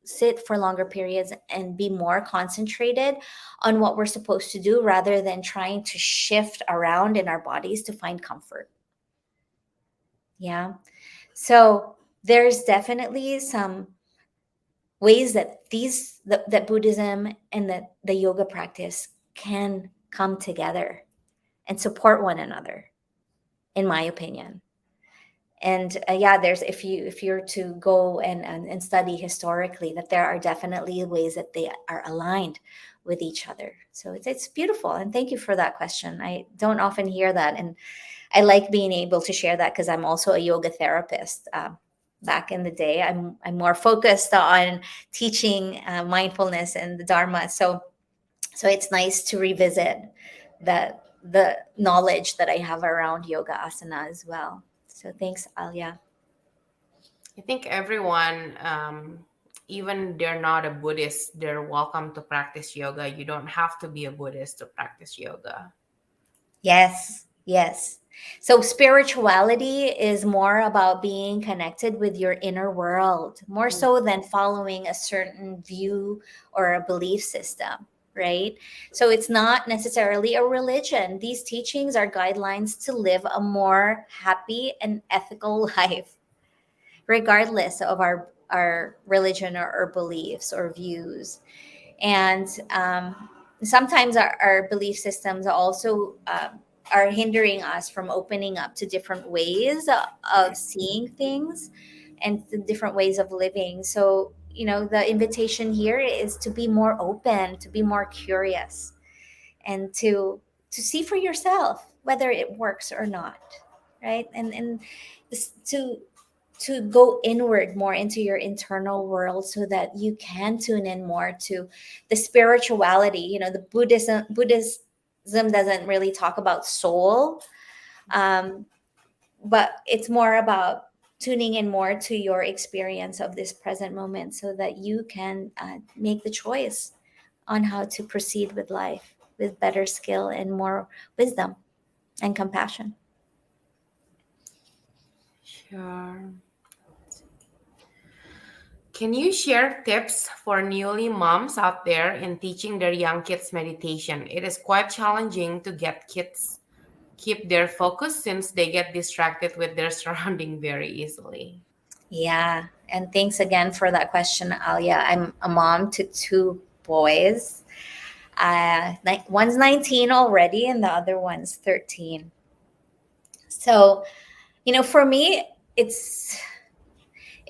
sit for longer periods and be more concentrated on what we're supposed to do, rather than trying to shift around in our bodies to find comfort. Yeah. So there's definitely some ways that that Buddhism and that the yoga practice can come together and support one another, in my opinion. And yeah, there's, if you're to go and study historically, that there are definitely ways that they are aligned with each other. So it's beautiful. And thank you for that question. I don't often hear that, and I like being able to share that because I'm also a yoga therapist. Back in the day, I'm more focused on teaching mindfulness and the Dharma. So it's nice to revisit the knowledge that I have around yoga asana as well. So thanks, Alia. I think everyone, even they're not a Buddhist, they're welcome to practice yoga. You don't have to be a Buddhist to practice yoga. Yes, yes. So spirituality is more about being connected with your inner world, more so than following a certain view or a belief system, right? So it's not necessarily a religion. These teachings are guidelines to live a more happy and ethical life, regardless of our religion or beliefs or views. And sometimes our belief systems also are hindering us from opening up to different ways of seeing things and the different ways of living. So the invitation here is to be more open, to be more curious, and to see for yourself whether it works or not, right? And to go inward more into your internal world, so that you can tune in more to the spirituality. The Buddhism doesn't really talk about soul, but it's more about tuning in more to your experience of this present moment, so that you can make the choice on how to proceed with life with better skill and more wisdom and compassion. Sure. Can you share tips for newly moms out there in teaching their young kids meditation? It is quite challenging to get kids keep their focus since they get distracted with their surrounding very easily. Yeah. And thanks again for that question, Alia. I'm a mom to two boys. One's 19 already, and the other one's 13. So, for me,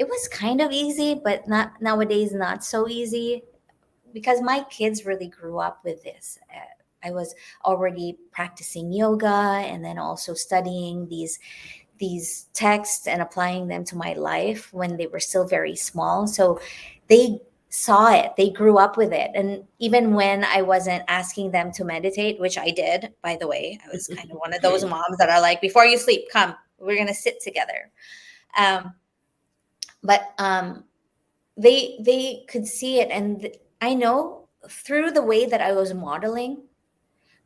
it was kind of easy, but not nowadays, not so easy because my kids really grew up with this. I was already practicing yoga and then also studying these texts and applying them to my life when they were still very small. So they saw it, they grew up with it. And even when I wasn't asking them to meditate, which I did, by the way, I was kind of one of those moms that are like, before you sleep, come, we're going to sit together. Um, but they could see it. And I know through the way that I was modeling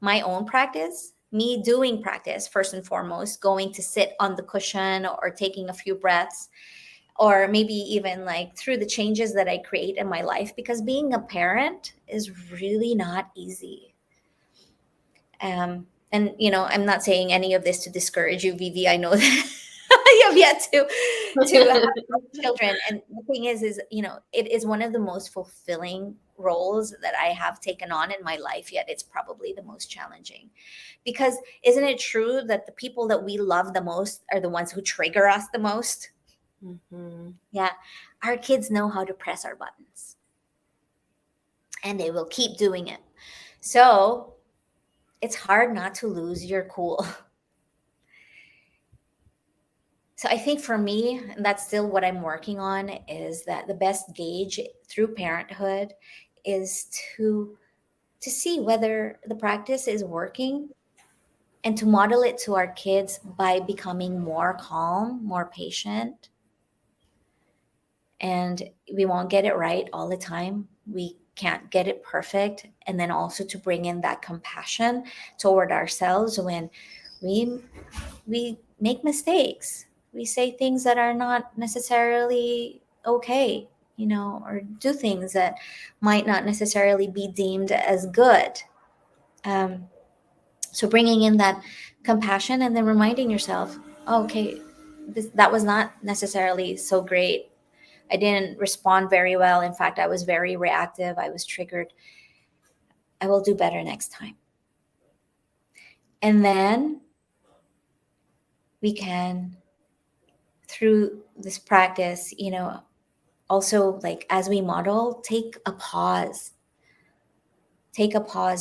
my own practice, me doing practice first and foremost, going to sit on the cushion or taking a few breaths, or maybe even like through the changes that I create in my life, because being a parent is really not easy. And I'm not saying any of this to discourage you, Vivi. I know that I have yet to have children, and the thing is it is one of the most fulfilling roles that I have taken on in my life, yet it's probably the most challenging. Because isn't it true that the people that we love the most are the ones who trigger us the most? Mhm. Yeah, our kids know how to press our buttons, and they will keep doing it. So it's hard not to lose your cool. So I think for me, and that's still what I'm working on, is that the best gauge through parenthood is to see whether the practice is working and to model it to our kids by becoming more calm, more patient. And we won't get it right all the time. We can't get it perfect. And then also to bring in that compassion toward ourselves when we we make mistakes. We say things that are not necessarily okay, or do things that might not necessarily be deemed as good. Um, so bringing in that compassion and then reminding yourself, oh, okay, that was not necessarily so great. I didn't respond very well. In fact, I was very reactive. I was triggered. I will do better next time. And then we can, through this practice, also, like, as we model, take a pause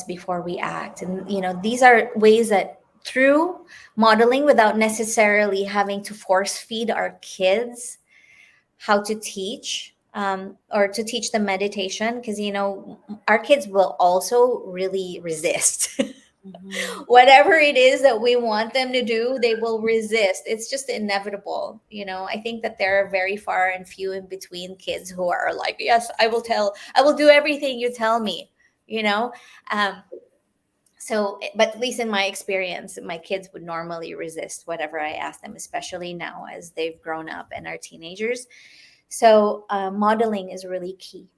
before we act. And these are ways that through modeling, without necessarily having to force feed our kids how to teach, or to teach them meditation, because our kids will also really resist. Mhm. Whatever it is that we want them to do, they will resist. It's just inevitable. I think that there are very far and few in between kids who are like, yes, I will do everything you tell me, you know? Um, so, but at least in my experience, my kids would normally resist whatever I ask them, especially now as they've grown up and are teenagers. So, modeling is really key.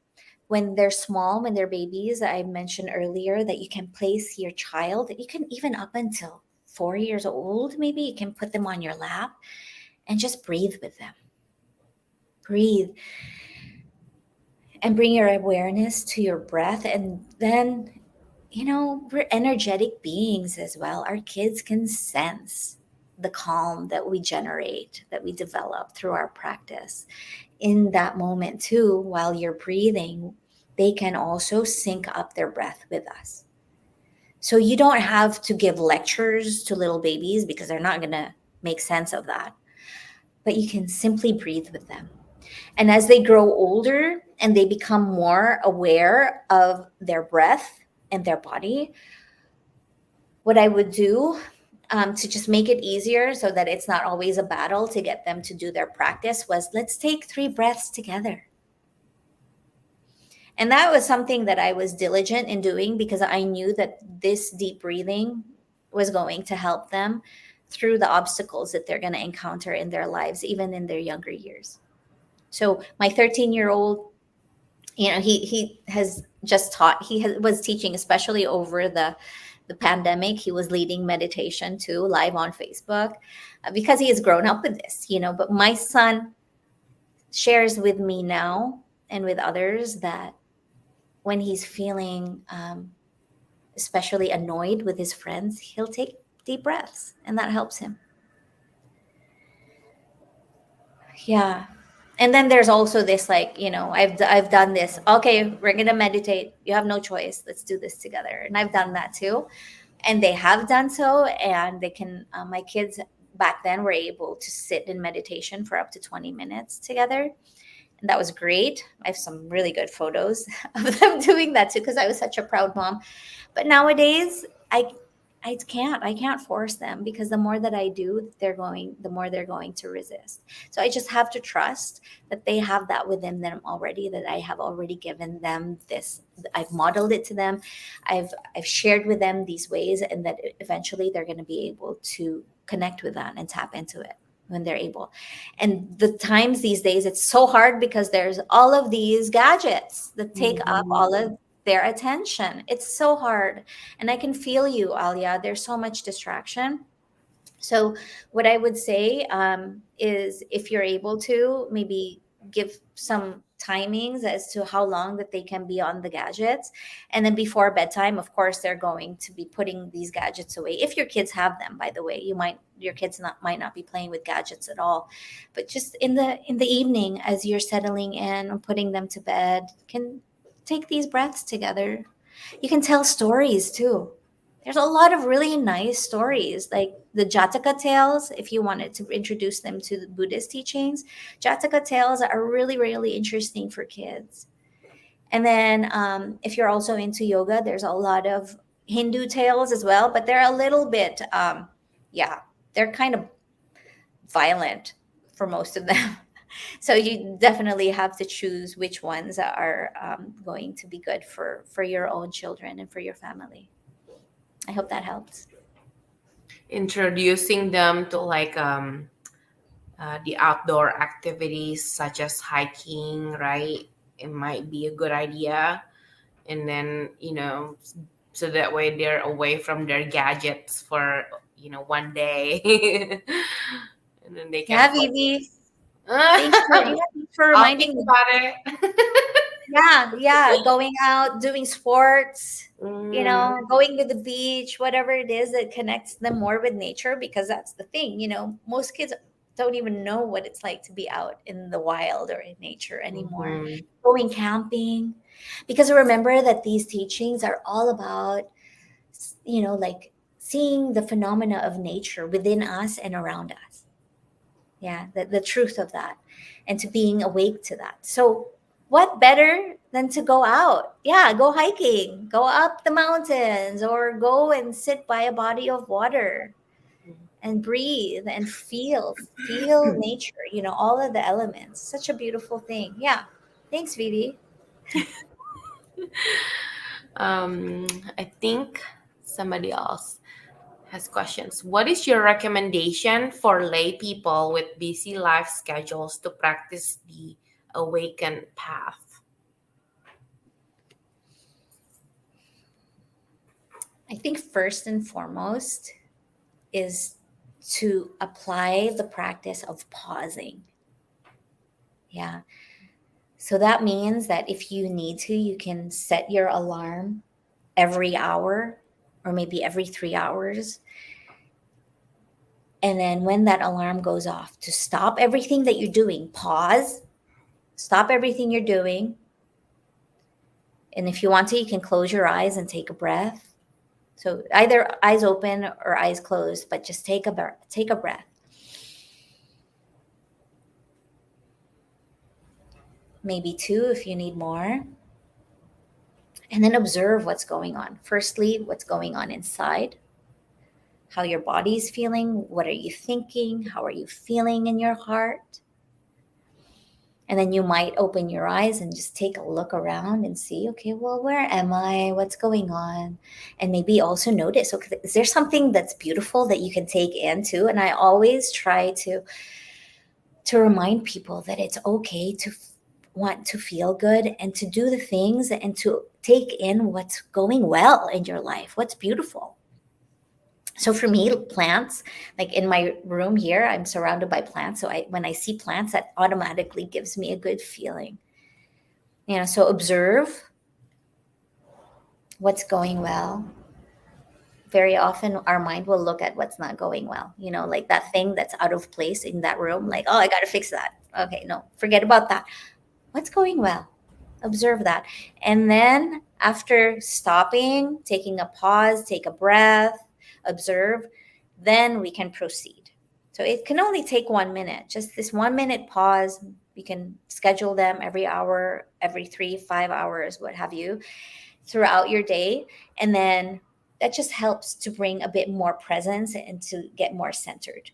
When they're small, when they're babies, I mentioned earlier that you can place your child, you can even up until 4 years old, maybe you can put them on your lap and just breathe with them. Breathe and bring your awareness to your breath. And then, we're energetic beings as well. Our kids can sense the calm that we generate, that we develop through our practice. In that moment, too, while you're breathing, they can also sync up their breath with us. So you don't have to give lectures to little babies because they're not going to make sense of that. But you can simply breathe with them. And as they grow older and they become more aware of their breath and their body, what I would do, to just make it easier so that it's not always a battle to get them to do their practice, was, let's take 3 breaths together. And that was something that I was diligent in doing because I knew that this deep breathing was going to help them through the obstacles that they're going to encounter in their lives, even in their younger years. So my 13-year-old, he has just taught, was teaching, especially over the pandemic. He was leading meditation too, live on Facebook, because he has grown up with this, but my son shares with me now and with others that when he's feeling especially annoyed with his friends, he'll take deep breaths, and that helps him. Yeah. And then there's also this, like, I've done this. Okay, we're gonna meditate. You have no choice. Let's do this together. And I've done that too, and they have done so. And they can. My kids back then were able to sit in meditation for up to 20 minutes together, and that was great. I have some really good photos of them doing that too, because I was such a proud mom. But nowadays, I can't force them, because the more that I do, the more they're going to resist. So I just have to trust that they have that within them already, that I have already given them this. I've modeled it to them. I've shared with them these ways, and that eventually they're going to be able to connect with that and tap into it when they're able. And the times these days, it's so hard because there's all of these gadgets that take up all of their attention. It's so hard. And I can feel you, Alia. There's so much distraction. So, what I would say is, if you're able to, maybe give some timings as to how long that they can be on the gadgets. And then before bedtime, of course, they're going to be putting these gadgets away. If your kids have them, by the way, your kids might not be playing with gadgets at all. But just in the evening, as you're settling in and putting them to bed, can take these breaths together. You can tell stories too. There's a lot of really nice stories, like the Jataka tales. If you wanted to introduce them to the Buddhist teachings, Jataka tales are really, really interesting for kids. And then if you're also into yoga, there's a lot of Hindu tales as well, but they're a little bit, yeah, they're kind of violent for most of them. So you definitely have to choose which ones are going to be good for your own children and for your family. I hope that helps. Introducing them to like the outdoor activities such as hiking, right? It might be a good idea. And then, so that way they're away from their gadgets for, one day. And then they can Yeah, Vivi. focus. Thanks for I'll reminding think me. about it. Yeah, going out, doing sports, Mm, going to the beach, whatever it is that connects them more with nature, because that's the thing. Most kids don't even know what it's like to be out in the wild or in nature anymore. mhm, Going camping, because remember that these teachings are all about, like seeing the phenomena of nature within us and around us. Yeah, the truth of that, and to being awake to that. So what better than to go out? Yeah, go hiking, go up the mountains, or go and sit by a body of water and breathe and feel nature, all of the elements. Such a beautiful thing. Yeah. Thanks, Vivi. um, I think somebody else has questions. What is your recommendation for lay people with busy life schedules to practice the awakened path? I think first and foremost is to apply the practice of pausing. Yeah. So that means that if you need to, you can set your alarm every hour or maybe every 3 hours. And then when that alarm goes off, to stop everything that you're doing, pause, stop everything you're doing. And if you want to, you can close your eyes and take a breath. So either eyes open or eyes closed, but just take a breath. Maybe two if you need more. And then observe what's going on. Firstly, what's going on inside, how your body is feeling, what are you thinking, how are you feeling in your heart. And then you might open your eyes and just take a look around and see, okay, well, where am I? What's going on? And maybe also notice, okay, is there something that's beautiful that you can take in too? And I always try to to remind people that it's okay to want to feel good and to do the things and to take in what's going well in your life, what's beautiful. So for me, plants, like in my room here, I'm surrounded by plants. So when I see plants, that automatically gives me a good feeling. So observe what's going well. Very often our mind will look at what's not going well, like that thing that's out of place in that room, like, oh, I got to fix that. Okay, no, forget about that. What's going well? Observe that. And then after stopping, taking a pause, take a breath, observe, then we can proceed. So it can only take 1 minute, just this 1 minute pause. You can schedule them every hour, every 3-5 hours, what have you, throughout your day. And then that just helps to bring a bit more presence and to get more centered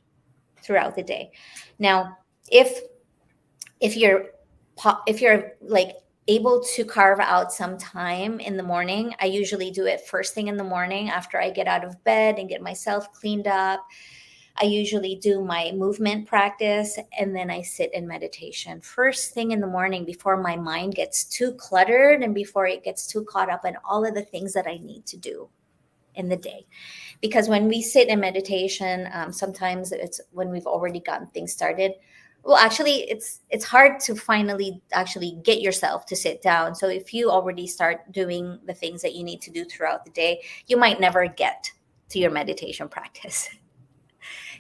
throughout the day. Now, if you're like able to carve out some time in the morning, I usually do it first thing in the morning after I get out of bed and get myself cleaned up. I usually do my movement practice and then I sit in meditation first thing in the morning before my mind gets too cluttered and before it gets too caught up in all of the things that I need to do in the day. Because when we sit in meditation, sometimes it's when we've already gotten things started. Well, actually, it's hard to finally actually get yourself to sit down. So if you already start doing the things that you need to do throughout the day, you might never get to your meditation practice.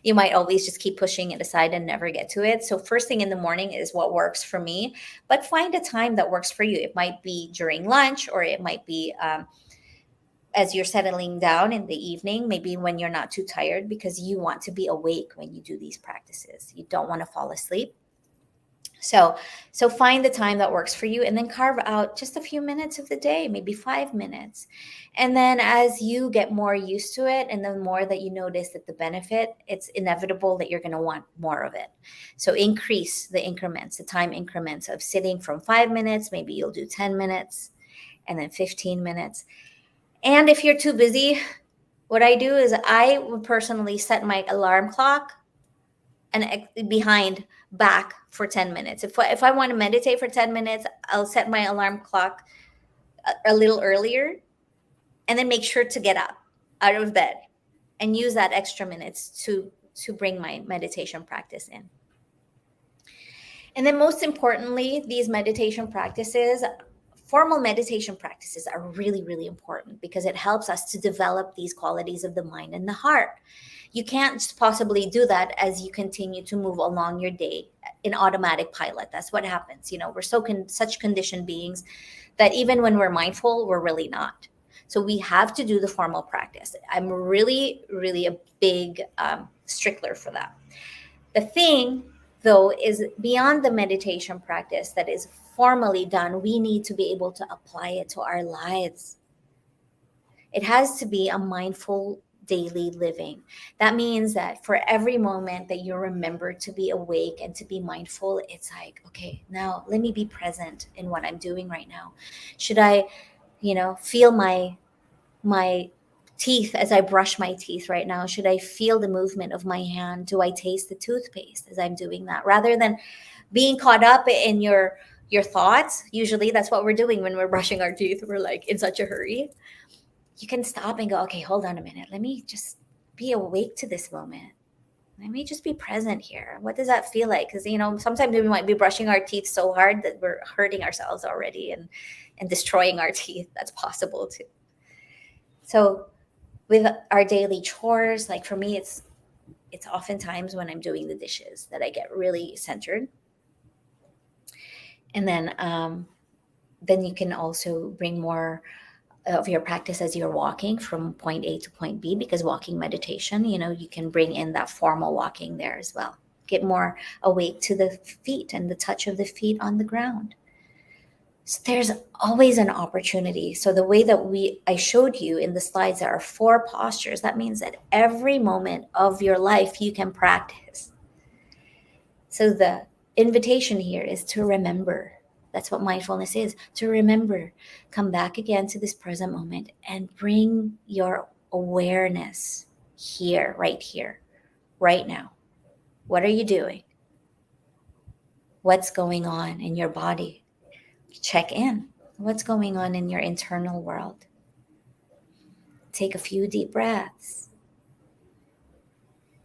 You might always just keep pushing it aside and never get to it. So first thing in the morning is what works for me, but find a time that works for you. It might be during lunch, or it might be as you're settling down in the evening, maybe when you're not too tired, because you want to be awake when you do these practices. You don't want to fall asleep. So find the time that works for you and then carve out just a few minutes of the day, maybe 5 minutes. And then as you get more used to it and the more that you notice that the benefit, it's inevitable that you're going to want more of it. So increase the increments, the time increments of sitting from 5 minutes, maybe you'll do 10 minutes and then 15 minutes. And if you're too busy, what I do is I would personally set my alarm clock and back for 10 minutes. If I want to meditate for 10 minutes, I'll set my alarm clock a little earlier and then make sure to get up out of bed and use that extra minutes to bring my meditation practice in. And then most importantly, these meditation practices, formal meditation practices, are really, really important because it helps us to develop these qualities of the mind and the heart. You can't possibly do that as you continue to move along your day in automatic pilot. That's what happens. We're such conditioned beings that even when we're mindful, we're really not. So we have to do the formal practice. I'm really, really a big stickler for that. The thing, though, is beyond the meditation practice that is formally done, we need to be able to apply it to our lives. It has to be a mindful daily living. That means that for every moment that you remember to be awake and to be mindful, it's like, okay, now let me be present in what I'm doing right now. Should I, feel my teeth as I brush my teeth right now? Should I feel the movement of my hand? Do I taste the toothpaste as I'm doing that? Rather than being caught up in your thoughts. Usually that's what we're doing when we're brushing our teeth. We're like in such a hurry. You can stop and go, okay, hold on a minute. Let me just be awake to this moment. Let me just be present here. What does that feel like? Because, sometimes we might be brushing our teeth so hard that we're hurting ourselves already and destroying our teeth. That's possible too. So with our daily chores, like for me, it's oftentimes when I'm doing the dishes that I get really centered. And then you can also bring more of your practice as you're walking from point A to point B, because walking meditation, you can bring in that formal walking there as well. Get more awake to the feet and the touch of the feet on the ground. So there's always an opportunity. So the way that I showed you in the slides, there are 4 postures. That means that every moment of your life you can practice. So the invitation here is to remember. That's what mindfulness is, to remember. Come back again to this present moment and bring your awareness here, right now. What are you doing? what's going on in your body. Check in. What's going on in your internal world? Take a few deep breaths.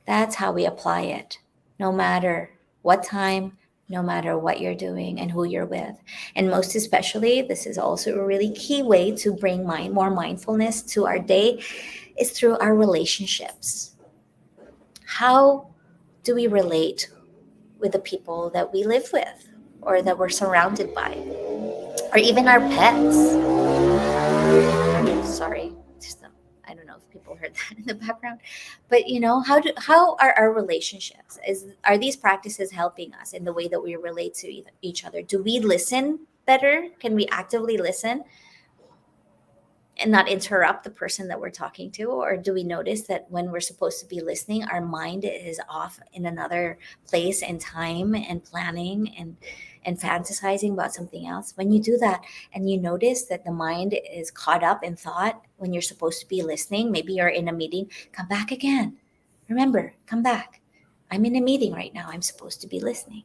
That's how we apply it, no matter what time, no matter what you're doing and who you're with. And most especially, this is also a really key way to bring more mindfulness to our day, is through our relationships. How do we relate with the people that we live with or that we're surrounded by, or even our pets? Sorry, I don't know if people heard that in the background, but how are our relationships? Are these practices helping us in the way that we relate to each other? Do we listen better? Can we actively listen and not interrupt the person that we're talking to? Or do we notice that when we're supposed to be listening, our mind is off in another place and time and planning and fantasizing about something else? When you do that and you notice that the mind is caught up in thought when you're supposed to be listening, maybe you're in a meeting, come back again. Remember, come back. I'm in a meeting right now. I'm supposed to be listening.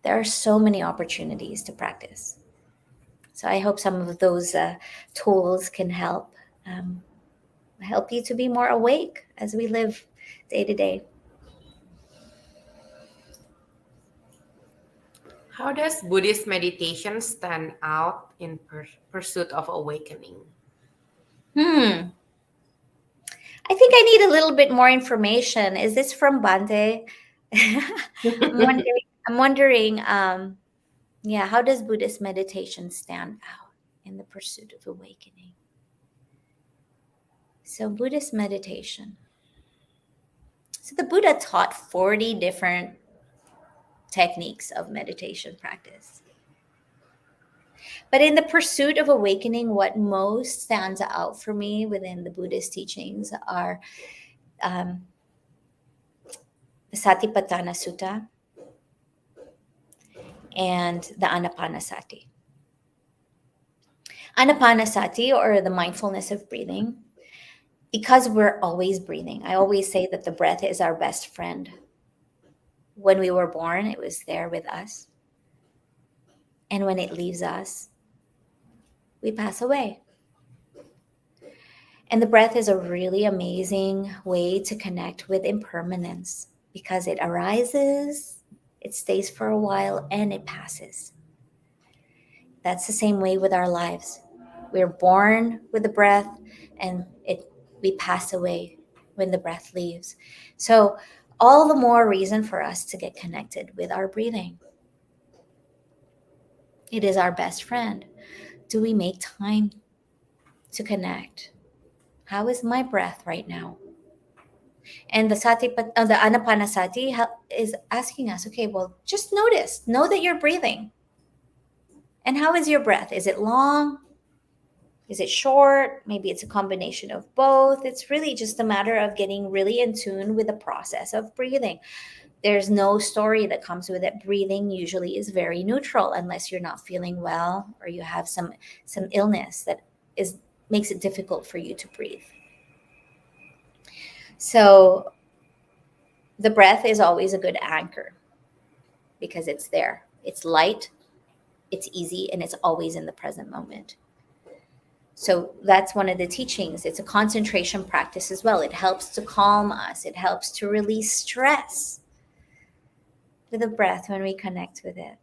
There are so many opportunities to practice. So I hope some of those tools can help you to be more awake as we live day to day. How does Buddhist meditation stand out in pursuit of awakening? I think I need a little bit more information. Is this from Bante? I'm wondering, yeah, how does Buddhist meditation stand out in the pursuit of awakening? So Buddhist meditation. So the Buddha taught 40 different techniques of meditation practice. But in the pursuit of awakening, what most stands out for me within the Buddhist teachings are the Satipatthana Sutta and the Anapanasati. Anapanasati, or the mindfulness of breathing, because we're always breathing. I always say that the breath is our best friend. When we were born, it was there with us. And when it leaves us, we pass away. And the breath is a really amazing way to connect with impermanence because it arises, it stays for a while, and it passes. That's the same way with our lives. We're born with the breath, and we pass away when the breath leaves. So all the more reason for us to get connected with our breathing. It is our best friend. Do we make time to connect? How is my breath right now? And the Anapanasati is asking us, okay, well, just notice, know that you're breathing. And how is your breath? Is it long? Is it short? Maybe it's a combination of both. It's really just a matter of getting really in tune with the process of breathing. There's no story that comes with it. Breathing usually is very neutral unless you're not feeling well or you have some illness that makes it difficult for you to breathe. So the breath is always a good anchor because it's there. It's light, it's easy, and it's always in the present moment. So that's one of the teachings. It's a concentration practice as well. It helps to calm us. It helps to release stress with the breath when we connect with it.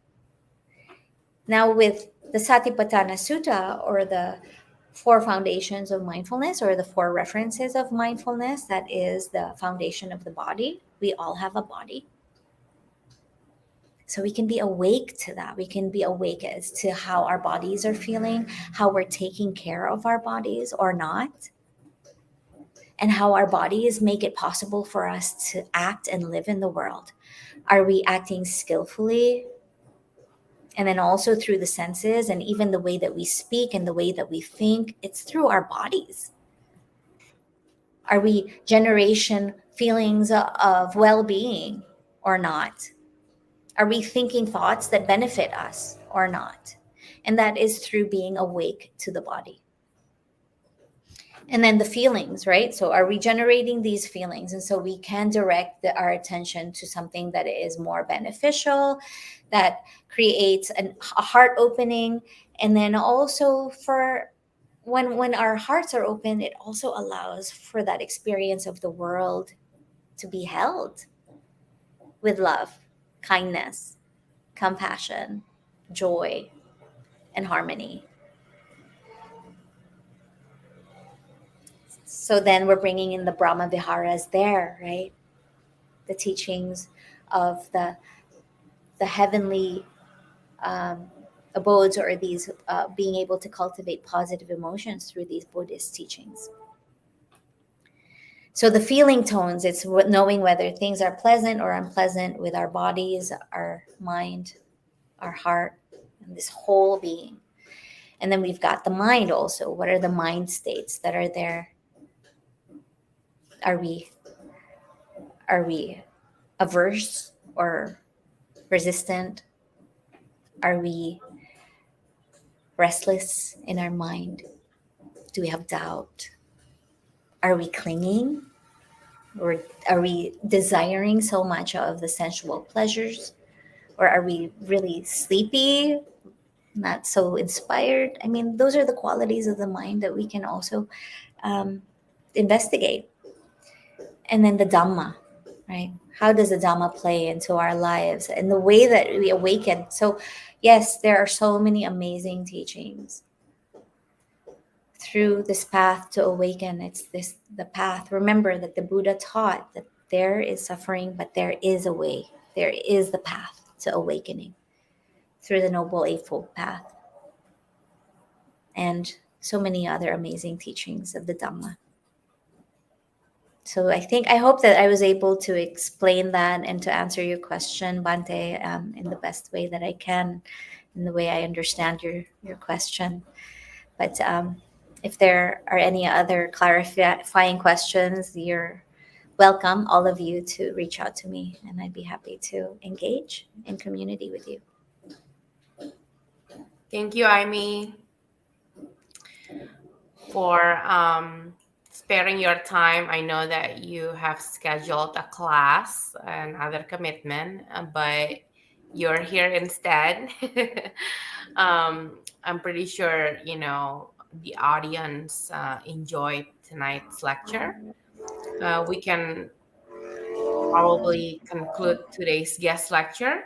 Now with the Satipatthana Sutta, or the 4 foundations of mindfulness, or the 4 references of mindfulness, that is the foundation of the body. We all have a body. So we can be awake to that. We can be awake as to how our bodies are feeling, how we're taking care of our bodies or not, and how our bodies make it possible for us to act and live in the world. Are we acting skillfully? And then also through the senses, and even the way that we speak and the way that we think, it's through our bodies. Are we generation feelings of well-being or not? Are we thinking thoughts that benefit us or not? And that is through being awake to the body. And then the feelings, right? So are we generating these feelings? And so we can direct our attention to something that is more beneficial, that creates a heart opening. And then also for when our hearts are open, it also allows for that experience of the world to be held with love, kindness, compassion, joy, and harmony. So then we're bringing in the Brahma Viharas there, right? The teachings of the heavenly um, abodes, or these being able to cultivate positive emotions through these Buddhist teachings. So the feeling tones, it's knowing whether things are pleasant or unpleasant with our bodies, our mind, our heart, and this whole being. And then we've got the mind also. What are the mind states that are there? Are we averse or resistant? Are we restless in our mind? Do we have doubt? Are we clinging? Or are we desiring so much of the sensual pleasures? Or are we really sleepy, not so inspired? I mean, those are the qualities of the mind that we can also um, investigate. And then the Dhamma, right? How does the Dhamma play into our lives and the way that we awaken? So, yes, there are so many amazing teachings through this path to awaken. It's this the path. Remember that the Buddha taught that there is suffering, but there is a way. There is the path to awakening through the Noble Eightfold Path, and so many other amazing teachings of the Dhamma. So I hope that I was able to explain that and to answer your question, Bante, in the best way that I can, in the way I understand your question. But if there are any other clarifying questions, you're welcome, all of you, to reach out to me, and I'd be happy to engage in community with you. Thank you, Imee, for sparing your time. I know that you have scheduled a class and other commitment, but you're here instead. I'm pretty sure, the audience enjoyed tonight's lecture. We can probably conclude today's guest lecture.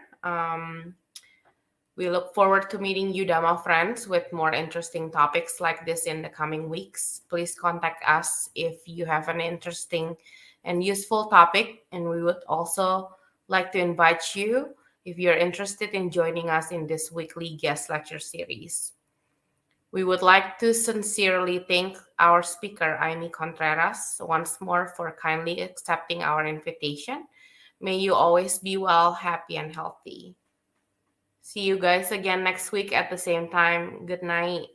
We look forward to meeting you, Dhamma friends, with more interesting topics like this in the coming weeks. Please contact us if you have an interesting and useful topic. And we would also like to invite you if you're interested in joining us in this weekly guest lecture series. We would like to sincerely thank our speaker, Imee Contreras, once more for kindly accepting our invitation. May you always be well, happy, and healthy. See you guys again next week at the same time. Good night.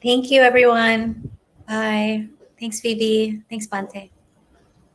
Thank you, everyone. Bye. Thanks, Phoebe. Thanks, Bante.